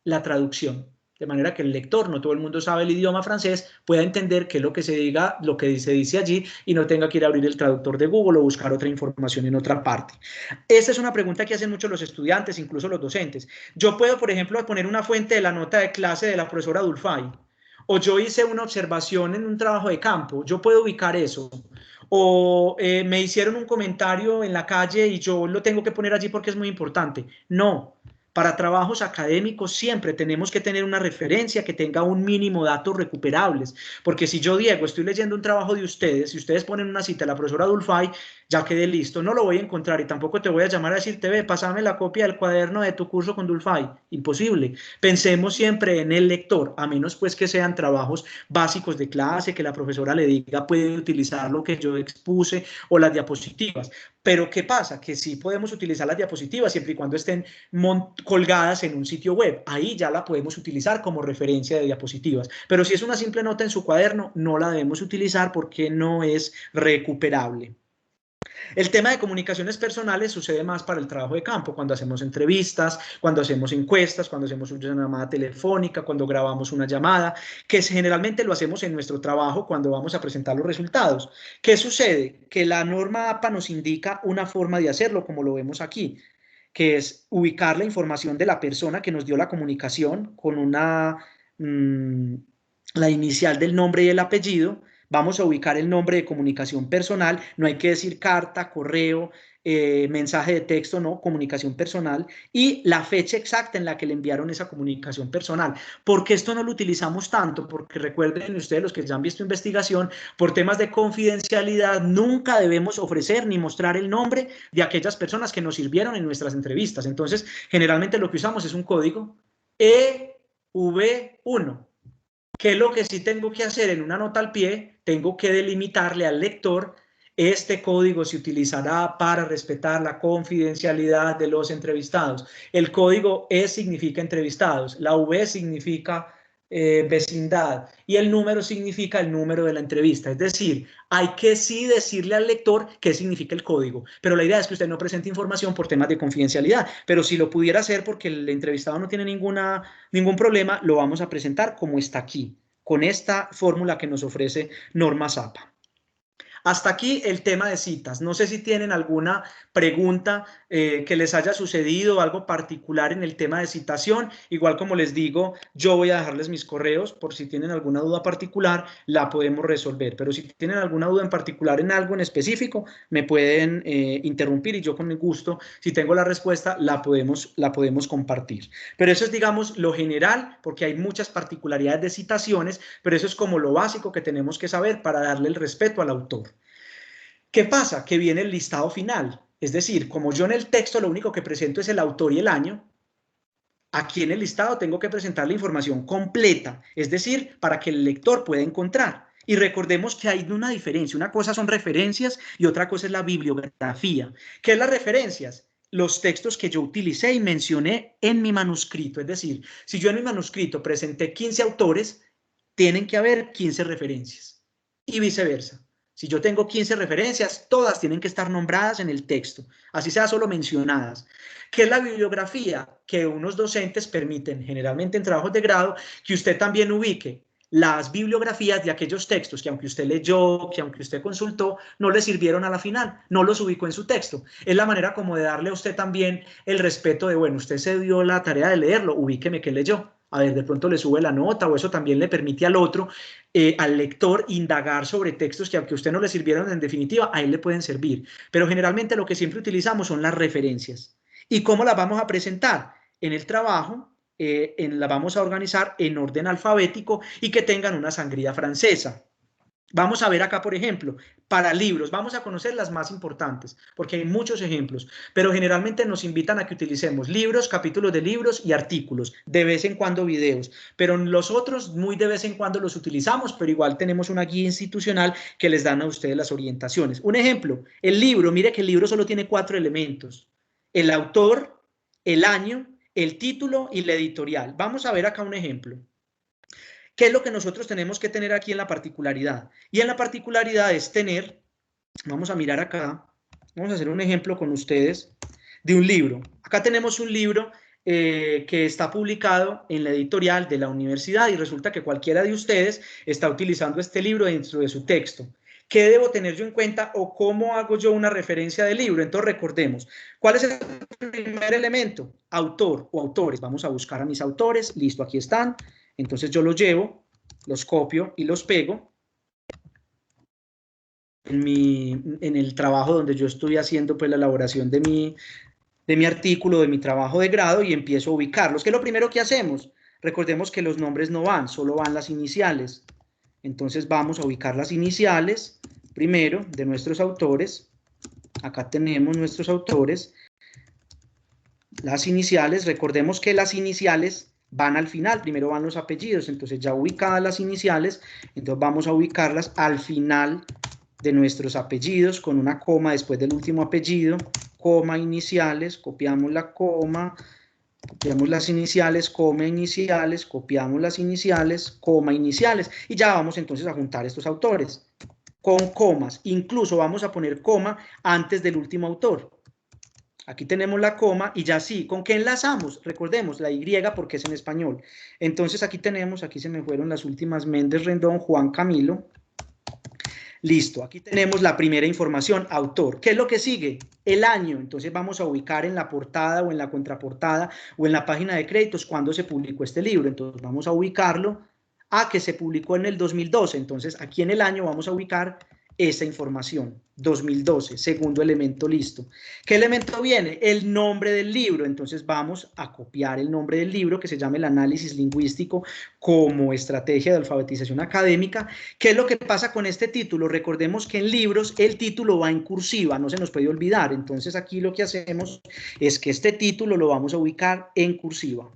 la traducción. De manera que el lector, no todo el mundo sabe el idioma francés, pueda entender qué es lo que se diga, lo que se dice allí, y no tenga que ir a abrir el traductor de Google o buscar otra información en otra parte. Esta es una pregunta que hacen muchos los estudiantes, incluso los docentes. Yo puedo, por ejemplo, poner una fuente de la nota de clase de la profesora Dulfay, o yo hice una observación en un trabajo de campo, yo puedo ubicar eso. O me hicieron un comentario en la calle y yo lo tengo que poner allí porque es muy importante. No, para trabajos académicos siempre tenemos que tener una referencia que tenga un mínimo de datos recuperables, porque si yo, Diego, estoy leyendo un trabajo de ustedes, si ustedes ponen una cita a la profesora Dulfay, ya quedé listo, no lo voy a encontrar y tampoco te voy a llamar a decirte, ve, pásame la copia del cuaderno de tu curso con Dulfay. Imposible. Pensemos siempre en el lector, a menos pues que sean trabajos básicos de clase, que la profesora le diga puede utilizar lo que yo expuse o las diapositivas. Pero ¿qué pasa? Que sí podemos utilizar las diapositivas siempre y cuando estén colgadas en un sitio web. Ahí ya la podemos utilizar como referencia de diapositivas. Pero si es una simple nota en su cuaderno, no la debemos utilizar porque no es recuperable. El tema de comunicaciones personales sucede más para el trabajo de campo, cuando hacemos entrevistas, cuando hacemos encuestas, cuando hacemos una llamada telefónica, cuando grabamos una llamada, que generalmente lo hacemos en nuestro trabajo cuando vamos a presentar los resultados. ¿Qué sucede? Que la norma APA nos indica una forma de hacerlo, como lo vemos aquí, que es ubicar la información de la persona que nos dio la comunicación con la inicial del nombre y el apellido. Vamos a ubicar el nombre de comunicación personal, no hay que decir carta, correo, mensaje de texto, no, comunicación personal, y la fecha exacta en la que le enviaron esa comunicación personal. ¿Por qué esto no lo utilizamos tanto? Porque recuerden ustedes, los que ya han visto investigación, por temas de confidencialidad, nunca debemos ofrecer ni mostrar el nombre de aquellas personas que nos sirvieron en nuestras entrevistas. Entonces, generalmente lo que usamos es un código EV1. ¿Qué es lo que sí tengo que hacer en una nota al pie? Tengo que delimitarle al lector: este código se utilizará para respetar la confidencialidad de los entrevistados. El código E significa entrevistados, la V significa vecindad y el número significa el número de la entrevista. Es decir, hay que sí decirle al lector qué significa el código, pero la idea es que usted no presente información por temas de confidencialidad, pero si lo pudiera hacer porque el entrevistado no tiene ningún problema, lo vamos a presentar como está aquí, con esta fórmula que nos ofrece Normas APA. Hasta aquí el tema de citas. No sé si tienen alguna pregunta que les haya sucedido, algo particular en el tema de citación. Igual, como les digo, yo voy a dejarles mis correos por si tienen alguna duda particular, la podemos resolver. Pero si tienen alguna duda en particular en algo en específico, me pueden interrumpir y yo con gusto, si tengo la respuesta, la podemos compartir. Pero eso es, digamos, lo general, porque hay muchas particularidades de citaciones, pero eso es como lo básico que tenemos que saber para darle el respeto al autor. ¿Qué pasa? Que viene el listado final. Es decir, como yo en el texto lo único que presento es el autor y el año, aquí en el listado tengo que presentar la información completa, es decir, para que el lector pueda encontrar. Y recordemos que hay una diferencia. Una cosa son referencias y otra cosa es la bibliografía. ¿Qué es las referencias? Los textos que yo utilicé y mencioné en mi manuscrito. Es decir, si yo en mi manuscrito presenté 15 autores, tienen que haber 15 referencias y viceversa. Si yo tengo 15 referencias, todas tienen que estar nombradas en el texto, así sea solo mencionadas. ¿Qué es la bibliografía? Que unos docentes permiten, generalmente en trabajos de grado, que usted también ubique las bibliografías de aquellos textos que aunque usted leyó, que aunque usted consultó, no le sirvieron a la final, no los ubicó en su texto. Es la manera como de darle a usted también el respeto de, bueno, usted se dio la tarea de leerlo, ubíqueme qué leyó. A ver, de pronto le sube la nota o eso también le permite al otro, al lector, indagar sobre textos que aunque a usted no le sirvieron en definitiva, a él le pueden servir. Pero generalmente lo que siempre utilizamos son las referencias. ¿Y cómo las vamos a presentar? En el trabajo, las vamos a organizar en orden alfabético y que tengan una sangría francesa. Vamos a ver acá, por ejemplo, para libros, vamos a conocer las más importantes, porque hay muchos ejemplos, pero generalmente nos invitan a que utilicemos libros, capítulos de libros y artículos, de vez en cuando videos, pero los otros muy de vez en cuando los utilizamos, pero igual tenemos una guía institucional que les dan a ustedes las orientaciones. Un ejemplo, el libro, mire que el libro solo tiene 4 elementos: el autor, el año, el título y la editorial. Vamos a ver acá un ejemplo. ¿Qué es lo que nosotros tenemos que tener aquí en la particularidad? Y en la particularidad es tener, vamos a mirar acá, vamos a hacer un ejemplo con ustedes de un libro. Acá tenemos un libro que está publicado en la editorial de la universidad y resulta que cualquiera de ustedes está utilizando este libro dentro de su texto. ¿Qué debo tener yo en cuenta o cómo hago yo una referencia del libro? Entonces recordemos, ¿cuál es el primer elemento? Autor o autores. Vamos a buscar a mis autores, listo, aquí están. Entonces yo los llevo, los copio y los pego en el trabajo donde yo estoy haciendo pues la elaboración de mi artículo, de mi trabajo de grado, y empiezo a ubicarlos. ¿Qué es lo primero que hacemos? Recordemos que los nombres no van, solo van las iniciales. Entonces vamos a ubicar las iniciales primero de nuestros autores. Acá tenemos nuestros autores. Las iniciales, recordemos que las iniciales van al final, primero van los apellidos, entonces ya ubicadas las iniciales, entonces vamos a ubicarlas al final de nuestros apellidos con una coma después del último apellido, coma iniciales, copiamos la coma, copiamos las iniciales, coma iniciales, copiamos las iniciales, coma iniciales, y ya vamos entonces a juntar estos autores con comas. Incluso vamos a poner coma antes del último autor. Aquí tenemos la coma y ya sí, ¿con qué enlazamos? Recordemos, la Y porque es en español. Entonces aquí tenemos, aquí se me fueron las últimas, Méndez Rendón, Juan Camilo. Listo, aquí tenemos la primera información, autor. ¿Qué es lo que sigue? El año. Entonces vamos a ubicar en la portada o en la contraportada o en la página de créditos cuándo se publicó este libro. Entonces vamos a ubicarlo a que se publicó en el 2012. Entonces aquí en el año vamos a ubicar esa información, 2012, segundo elemento listo. ¿Qué elemento viene? El nombre del libro. Entonces vamos a copiar el nombre del libro que se llama El análisis lingüístico como estrategia de alfabetización académica. ¿Qué es lo que pasa con este título? Recordemos que en libros el título va en cursiva, no se nos puede olvidar. Entonces aquí lo que hacemos es que este título lo vamos a ubicar en cursiva.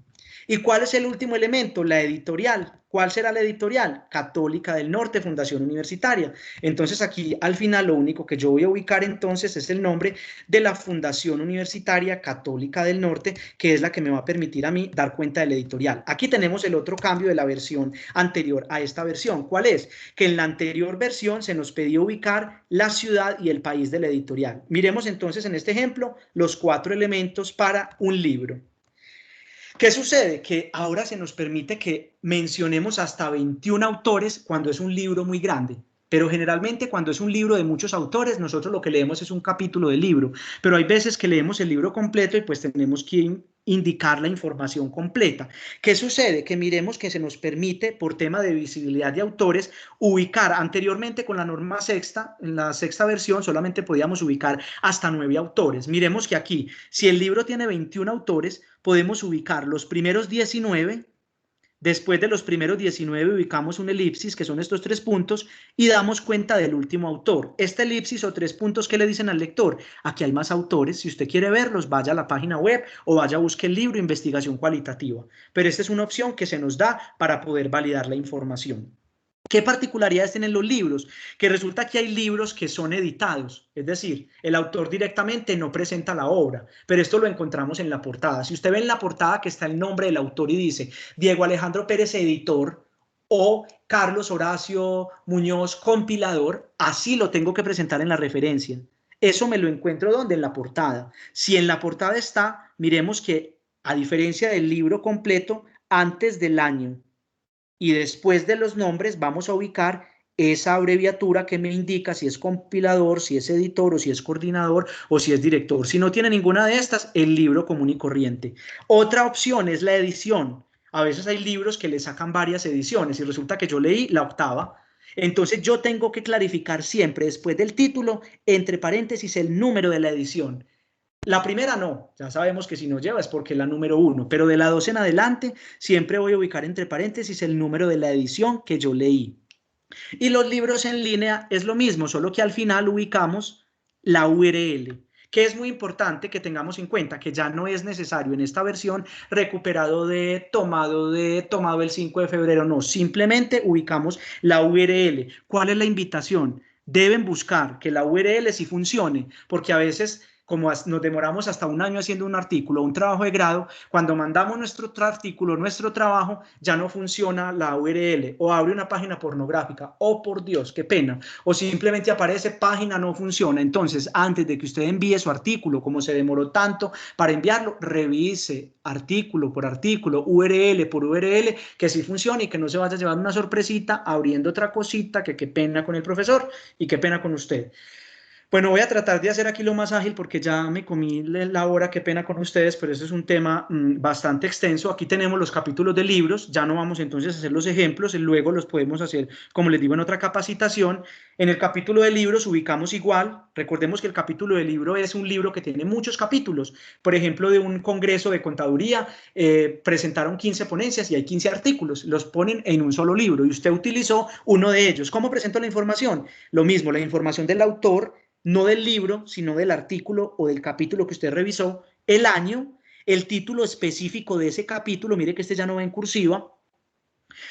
¿Y cuál es el último elemento? La editorial. ¿Cuál será la editorial? Católica del Norte, Fundación Universitaria. Entonces aquí al final lo único que yo voy a ubicar entonces es el nombre de la Fundación Universitaria Católica del Norte, que es la que me va a permitir a mí dar cuenta del editorial. Aquí tenemos el otro cambio de la versión anterior a esta versión. ¿Cuál es? Que en la anterior versión se nos pedía ubicar la ciudad y el país de la editorial. Miremos entonces en este ejemplo los 4 elementos para un libro. ¿Qué sucede? Que ahora se nos permite que mencionemos hasta 21 autores cuando es un libro muy grande, pero generalmente cuando es un libro de muchos autores, nosotros lo que leemos es un capítulo del libro, pero hay veces que leemos el libro completo y pues tenemos que indicar la información completa. ¿Qué sucede? Que miremos que se nos permite, por tema de visibilidad de autores, ubicar anteriormente con la norma sexta, en la sexta versión solamente podíamos ubicar hasta 9 autores. Miremos que aquí, si el libro tiene 21 autores, podemos ubicar los primeros 19, después de los primeros 19 ubicamos un elipsis, que son estos 3 puntos, y damos cuenta del último autor. Este elipsis o 3 puntos, ¿qué le dicen al lector? Aquí hay más autores, si usted quiere verlos, vaya a la página web o vaya a buscar el libro Investigación Cualitativa. Pero esta es una opción que se nos da para poder validar la información. ¿Qué particularidades tienen los libros? Que resulta que hay libros que son editados, es decir, el autor directamente no presenta la obra, pero esto lo encontramos en la portada. Si usted ve en la portada que está el nombre del autor y dice Diego Alejandro Pérez, editor, o Carlos Horacio Muñoz, compilador, así lo tengo que presentar en la referencia. Eso me lo encuentro ¿dónde? En la portada. Si en la portada está, miremos que a diferencia del libro completo, antes del año y después de los nombres vamos a ubicar esa abreviatura que me indica si es compilador, si es editor o si es coordinador o si es director. Si no tiene ninguna de estas, el libro común y corriente. Otra opción es la edición. A veces hay libros que le sacan varias ediciones y resulta que yo leí la 8ª. Entonces yo tengo que clarificar siempre después del título, entre paréntesis, el número de la edición. La primera no, ya sabemos que si no lleva es porque es la número 1, pero de la 2 en adelante siempre voy a ubicar entre paréntesis el número de la edición que yo leí. Y los libros en línea es lo mismo, solo que al final ubicamos la URL, que es muy importante que tengamos en cuenta que ya no es necesario en esta versión recuperado de tomado el 5 de febrero, no, simplemente ubicamos la URL. ¿Cuál es la invitación? Deben buscar que la URL sí funcione, porque a veces como nos demoramos hasta un año haciendo un artículo, un trabajo de grado, cuando mandamos nuestro artículo, nuestro trabajo, ya no funciona la URL, o abre una página pornográfica, oh por Dios, qué pena, o simplemente aparece página no funciona. Entonces, antes de que usted envíe su artículo, como se demoró tanto para enviarlo, revise artículo por artículo, URL por URL, que sí funcione y que no se vaya a llevar una sorpresita abriendo otra cosita, que qué pena con el profesor y qué pena con usted. Bueno, voy a tratar de hacer aquí lo más ágil porque ya me comí la hora, qué pena con ustedes, pero eso es un tema bastante extenso. Aquí tenemos los capítulos de libros, ya no vamos entonces a hacer los ejemplos, luego los podemos hacer, como les digo, en otra capacitación. En el capítulo de libros ubicamos igual, recordemos que el capítulo de libro es un libro que tiene muchos capítulos. Por ejemplo, de un congreso de contaduría presentaron 15 ponencias y hay 15 artículos, los ponen en un solo libro y usted utilizó uno de ellos. ¿Cómo presento la información? Lo mismo, la información del autor, no del libro, sino del artículo o del capítulo que usted revisó, el año, el título específico de ese capítulo, mire que este ya no va en cursiva,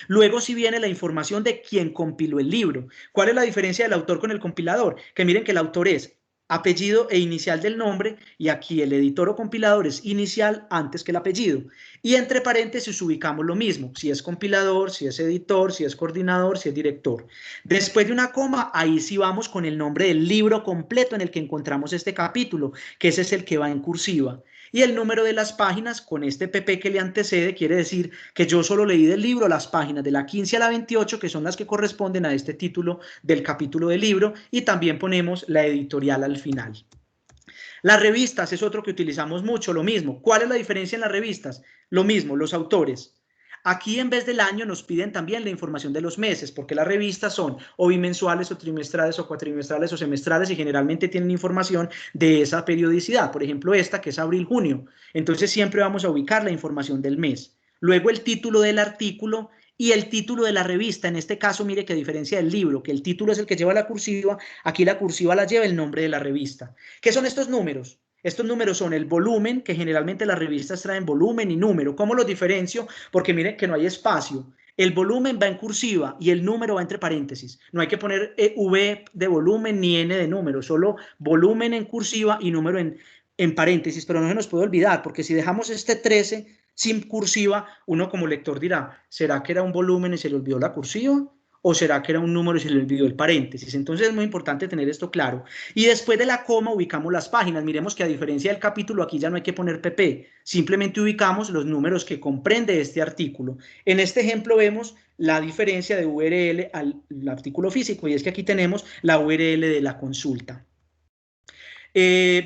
Luego sí viene la información de quién compiló el libro. ¿Cuál es la diferencia del autor con el compilador? Que miren que el autor es apellido e inicial del nombre, y aquí el editor o compilador es inicial antes que el apellido. Y entre paréntesis ubicamos lo mismo, si es compilador, si es editor, si es coordinador, si es director. Después de una coma, ahí sí vamos con el nombre del libro completo en el que encontramos este capítulo, que ese es el que va en cursiva. Y el número de las páginas con este PP que le antecede quiere decir que yo solo leí del libro las páginas de la 15 a la 28, que son las que corresponden a este título del capítulo del libro, y también ponemos la editorial al final. Las revistas es otro que utilizamos mucho, lo mismo. ¿Cuál es la diferencia en las revistas? Lo mismo, los autores. Aquí en vez del año nos piden también la información de los meses, porque las revistas son o bimensuales o trimestrales o cuatrimestrales o semestrales y generalmente tienen información de esa periodicidad. Por ejemplo, esta que es abril-junio. Entonces siempre vamos a ubicar la información del mes. Luego el título del artículo y el título de la revista. En este caso, mire que a diferencia del libro, que el título es el que lleva la cursiva, aquí la cursiva la lleva el nombre de la revista. ¿Qué son estos números? Estos números son el volumen, que generalmente las revistas traen volumen y número. ¿Cómo los diferencio? Porque miren que no hay espacio. El volumen va en cursiva y el número va entre paréntesis. No hay que poner V de volumen ni N de número, solo volumen en cursiva y número en paréntesis. Pero no se nos puede olvidar, porque si dejamos este 13 sin cursiva, uno como lector dirá, ¿será que era un volumen y se le olvidó la cursiva? ¿O será que era un número y se le olvidó el paréntesis? Entonces es muy importante tener esto claro. Y después de la coma ubicamos las páginas. Miremos que a diferencia del capítulo, aquí ya no hay que poner PP. Simplemente ubicamos los números que comprende este artículo. En este ejemplo vemos la diferencia de URL al artículo físico, y es que aquí tenemos la URL de la consulta.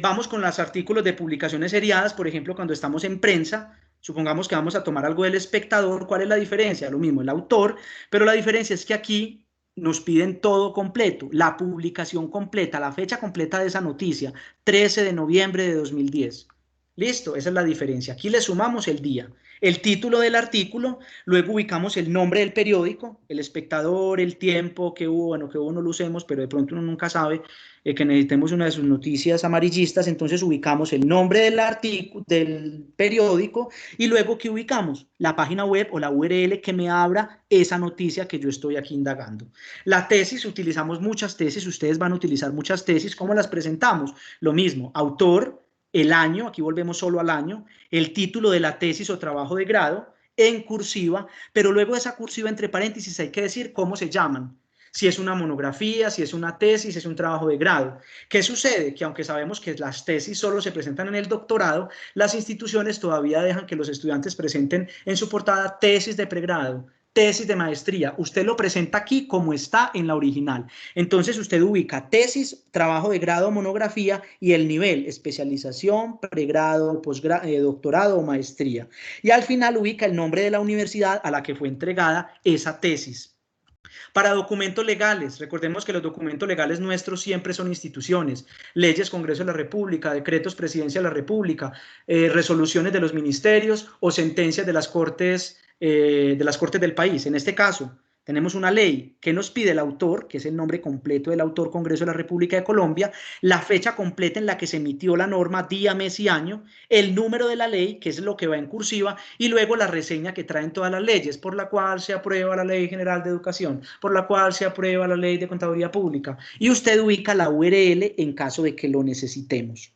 Vamos con los artículos de publicaciones seriadas, por ejemplo, cuando estamos en prensa. Supongamos que vamos a tomar algo del Espectador. ¿Cuál es la diferencia? Lo mismo, el autor, pero la diferencia es que aquí nos piden todo completo, la publicación completa, la fecha completa de esa noticia, 13 de noviembre de 2010. Listo, esa es la diferencia. Aquí le sumamos el día, el título del artículo, luego ubicamos el nombre del periódico, el Espectador, el Tiempo, que hubo, bueno, que hubo no lo usemos, pero de pronto uno nunca sabe que necesitemos una de sus noticias amarillistas, entonces ubicamos el nombre del artículo, del periódico, y luego ¿qué ubicamos? La página web o la URL que me abra esa noticia que yo estoy aquí indagando. La tesis, utilizamos muchas tesis, ustedes van a utilizar muchas tesis. ¿Cómo las presentamos? Lo mismo, autor, el año, aquí volvemos solo al año, el título de la tesis o trabajo de grado, en cursiva, pero luego de esa cursiva entre paréntesis hay que decir cómo se llaman. Si es una monografía, si es una tesis, si es un trabajo de grado. ¿Qué sucede? Que aunque sabemos que las tesis solo se presentan en el doctorado, las instituciones todavía dejan que los estudiantes presenten en su portada tesis de pregrado, tesis de maestría. Usted lo presenta aquí como está en la original. Entonces usted ubica tesis, trabajo de grado, monografía y el nivel, especialización, pregrado, posgrado, doctorado o maestría. Y al final ubica el nombre de la universidad a la que fue entregada esa tesis. Para documentos legales, recordemos que los documentos legales nuestros siempre son instituciones, leyes, Congreso de la República, decretos, Presidencia de la República, resoluciones de los ministerios o sentencias de las cortes del país. En este caso, tenemos una ley que nos pide el autor, que es el nombre completo del autor, Congreso de la República de Colombia, la fecha completa en la que se emitió la norma, día, mes y año, el número de la ley, que es lo que va en cursiva, y luego la reseña que traen todas las leyes, por la cual se aprueba la Ley General de Educación, por la cual se aprueba la Ley de Contaduría Pública, y usted ubica la URL en caso de que lo necesitemos.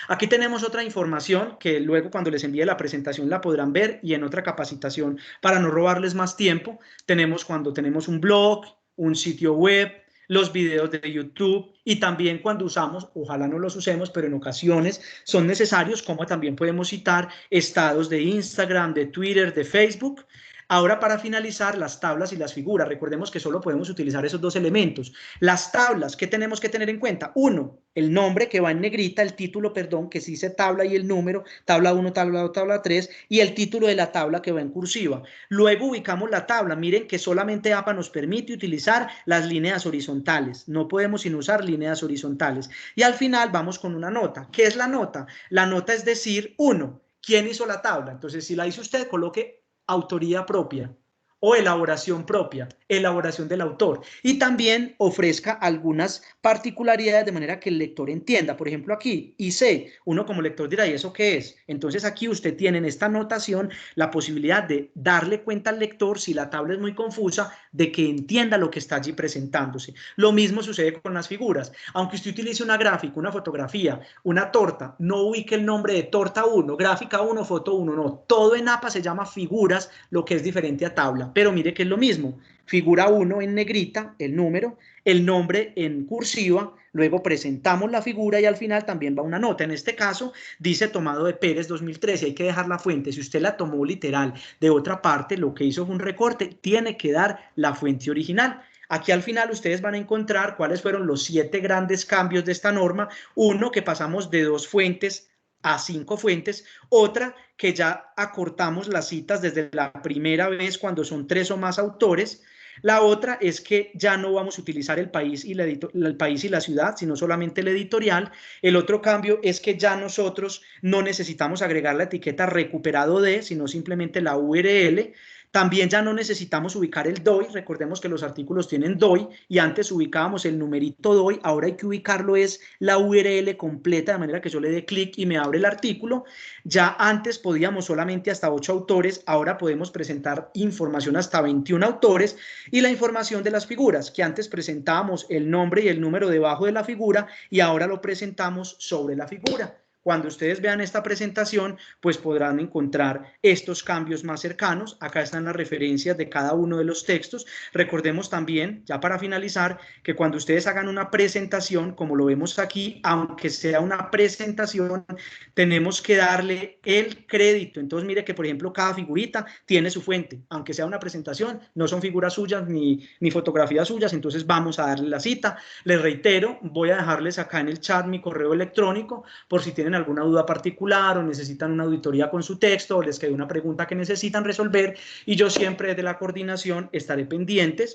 Aquí tenemos otra información que luego cuando les envíe la presentación la podrán ver, y en otra capacitación, para no robarles más tiempo, tenemos cuando tenemos un blog, un sitio web, los videos de YouTube, y también cuando usamos, ojalá no los usemos, pero en ocasiones son necesarios, como también podemos citar estados de Instagram, de Twitter, de Facebook. Ahora, para finalizar, las tablas y las figuras. Recordemos que solo podemos utilizar esos dos elementos. Las tablas, ¿qué tenemos que tener en cuenta? Uno, el nombre que va en negrita, el título, perdón, que sí dice tabla y el número, tabla 1, tabla 2, tabla 3, y el título de la tabla que va en cursiva. Luego ubicamos la tabla. Miren que solamente APA nos permite utilizar las líneas horizontales. No podemos sin usar líneas horizontales. Y al final vamos con una nota. ¿Qué es la nota? La nota es decir, uno, ¿quién hizo la tabla? Entonces, si la hizo usted, coloque autoría propia, o elaboración propia, elaboración del autor, y también ofrezca algunas particularidades de manera que el lector entienda. Por ejemplo, aquí, IC, uno como lector dirá, ¿y eso qué es? Entonces aquí usted tiene en esta anotación la posibilidad de darle cuenta al lector, si la tabla es muy confusa, de que entienda lo que está allí presentándose. Lo mismo sucede con las figuras. Aunque usted utilice una gráfica, una fotografía, una torta, no ubique el nombre de torta 1, gráfica 1, foto 1, no. Todo en APA se llama figuras, lo que es diferente a tabla. Pero mire que es lo mismo. Figura 1 en negrita, el número, el nombre en cursiva, luego presentamos la figura y al final también va una nota. En este caso dice tomado de Pérez 2013, hay que dejar la fuente. Si usted la tomó literal de otra parte, lo que hizo fue un recorte, tiene que dar la fuente original. Aquí al final ustedes van a encontrar cuáles fueron los 7 grandes cambios de esta norma. Uno, que pasamos de 2 fuentes a 5 fuentes. Otra, que ya acortamos las citas desde la primera vez cuando son 3 o más autores. La otra es que ya no vamos a utilizar el país y la ciudad, sino solamente el editorial. El otro cambio es que ya nosotros no necesitamos agregar la etiqueta recuperado de, sino simplemente la URL. También ya no necesitamos ubicar el DOI, recordemos que los artículos tienen DOI y antes ubicábamos el numerito DOI, ahora hay que ubicarlo es la URL completa, de manera que yo le dé clic y me abre el artículo. Ya antes podíamos solamente hasta 8 autores, ahora podemos presentar información hasta 21 autores y la información de las figuras, que antes presentábamos el nombre y el número debajo de la figura y ahora lo presentamos sobre la figura. Cuando ustedes vean esta presentación, pues podrán encontrar estos cambios más cercanos. Acá están las referencias de cada uno de los textos. Recordemos también, ya para finalizar, que cuando ustedes hagan una presentación, como lo vemos aquí, aunque sea una presentación, tenemos que darle el crédito. Entonces, mire que, por ejemplo, cada figurita tiene su fuente. Aunque sea una presentación, no son figuras suyas ni fotografías suyas, entonces vamos a darle la cita. Les reitero, voy a dejarles acá en el chat mi correo electrónico por si tienen alguna duda particular o necesitan una auditoría con su texto o les queda una pregunta que necesitan resolver, y yo siempre desde la coordinación estaré pendiente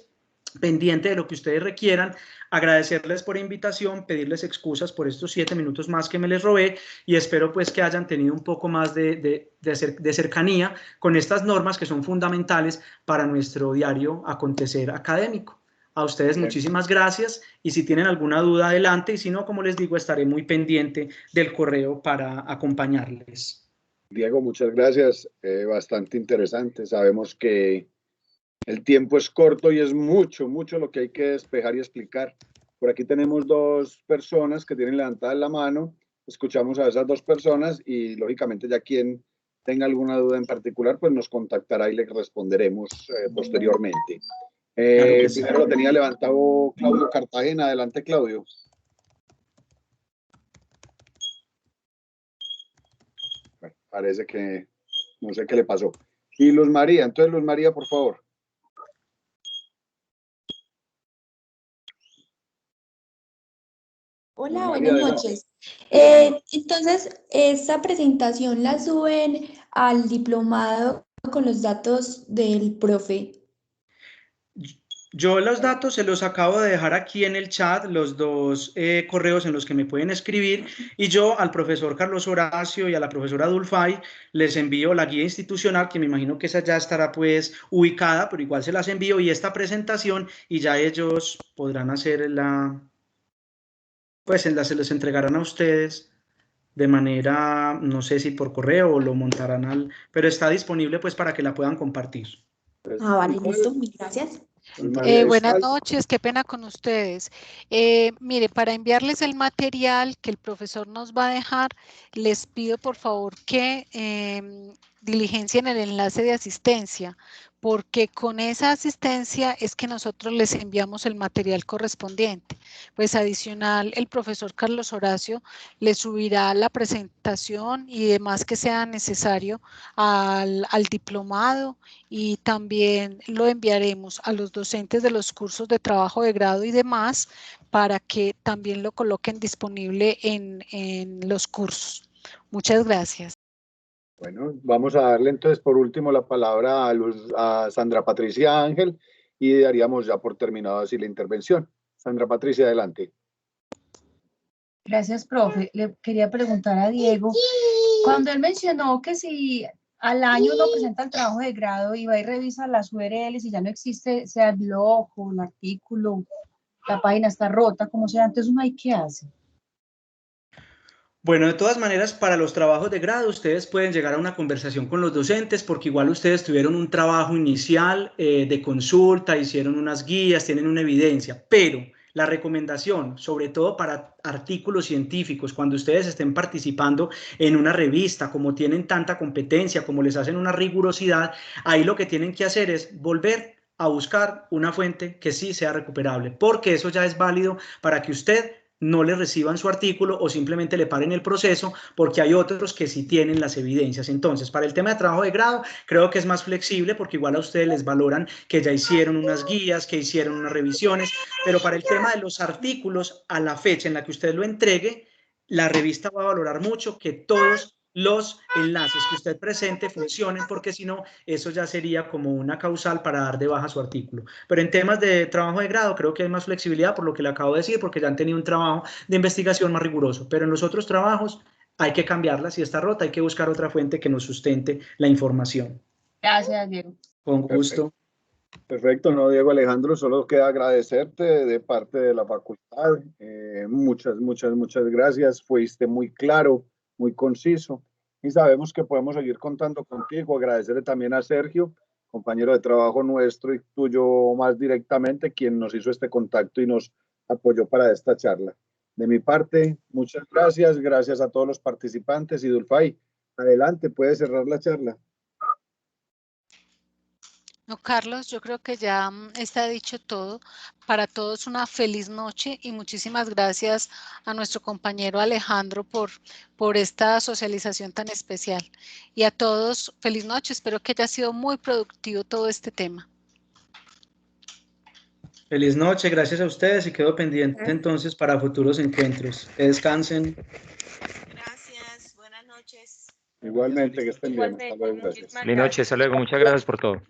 de lo que ustedes requieran, agradecerles por la invitación, pedirles excusas por estos 7 minutos más que me les robé y espero pues que hayan tenido un poco más de cercanía con estas normas que son fundamentales para nuestro diario acontecer académico. A ustedes muchísimas gracias y si tienen alguna duda adelante y si no, como les digo, estaré muy pendiente del correo para acompañarles. Diego, muchas gracias, bastante interesante. Sabemos que el tiempo es corto y es mucho lo que hay que despejar y explicar. Por aquí tenemos 2 personas que tienen levantada la mano, escuchamos a esas 2 personas y lógicamente ya quien tenga alguna duda en particular, pues nos contactará y le responderemos posteriormente. Claro sí. Primero lo tenía levantado Claudio Cartagena. Adelante, Claudio. Bueno, parece que no sé qué le pasó. Y Luz María, entonces Luz María, por favor. Hola, buenas noches. Entonces, ¿esta presentación la suben al diplomado con los datos del profe? Yo los datos se los acabo de dejar aquí en el chat, los 2 correos en los que me pueden escribir, y yo al profesor Carlos Horacio y a la profesora Dulfay les envío la guía institucional, que me imagino que esa ya estará pues ubicada, pero igual se las envío, y esta presentación, y ya ellos podrán hacer pues se les entregarán a ustedes de manera, no sé si por correo o lo montarán pero está disponible pues para que la puedan compartir. Vale, listo, muchas gracias. Buenas noches, qué pena con ustedes. Mire, para enviarles el material que el profesor nos va a dejar, les pido por favor que diligencien el enlace de asistencia, porque con esa asistencia es que nosotros les enviamos el material correspondiente. Pues adicional, el profesor Carlos Horacio les subirá la presentación y demás que sea necesario al diplomado, y también lo enviaremos a los docentes de los cursos de trabajo de grado y demás para que también lo coloquen disponible en los cursos. Muchas gracias. Bueno, vamos a darle entonces por último la palabra a Sandra Patricia Ángel y daríamos ya por terminado así la intervención. Sandra Patricia, adelante. Gracias, profe. Le quería preguntar a Diego, cuando él mencionó que si al año uno presenta el trabajo de grado y va y revisa las URLs y ya no existe, sea el blog o el artículo, la página está rota, como sea, entonces uno ahí, ¿qué hace? Bueno, de todas maneras, para los trabajos de grado, ustedes pueden llegar a una conversación con los docentes, porque igual ustedes tuvieron un trabajo inicial de consulta, hicieron unas guías, tienen una evidencia, pero la recomendación, sobre todo para artículos científicos, cuando ustedes estén participando en una revista, como tienen tanta competencia, como les hacen una rigurosidad, ahí lo que tienen que hacer es volver a buscar una fuente que sí sea recuperable, porque eso ya es válido para que usted no le reciban su artículo o simplemente le paren el proceso, porque hay otros que sí tienen las evidencias. Entonces, para el tema de trabajo de grado, creo que es más flexible, porque igual a ustedes les valoran que ya hicieron unas guías, que hicieron unas revisiones, pero para el tema de los artículos, a la fecha en la que usted lo entregue, la revista va a valorar mucho que todos los enlaces que usted presente funcionen, porque si no, eso ya sería como una causal para dar de baja su artículo. Pero en temas de trabajo de grado creo que hay más flexibilidad, por lo que le acabo de decir, porque ya han tenido un trabajo de investigación más riguroso. Pero en los otros trabajos hay que cambiarla. Si está rota, hay que buscar otra fuente que nos sustente la información. Gracias, Diego. Con gusto. Perfecto, no, Diego Alejandro, solo queda agradecerte de parte de la facultad. Muchas gracias. Fuiste muy claro, muy conciso y sabemos que podemos seguir contando contigo. Agradecerle también a Sergio, compañero de trabajo nuestro y tuyo más directamente, quien nos hizo este contacto y nos apoyó para esta charla. De mi parte, muchas gracias. Gracias a todos los participantes y Dulfay, adelante, puedes cerrar la charla. No, Carlos, yo creo que ya está dicho todo. Para todos una feliz noche y muchísimas gracias a nuestro compañero Alejandro por esta socialización tan especial. Y a todos, feliz noche. Espero que haya sido muy productivo todo este tema. Feliz noche, gracias a ustedes y quedo pendiente entonces para futuros encuentros. Que descansen. Gracias, buenas noches. Igualmente, que estén bien. Hasta luego, gracias. Feliz noche, hasta luego. Muchas gracias por todo.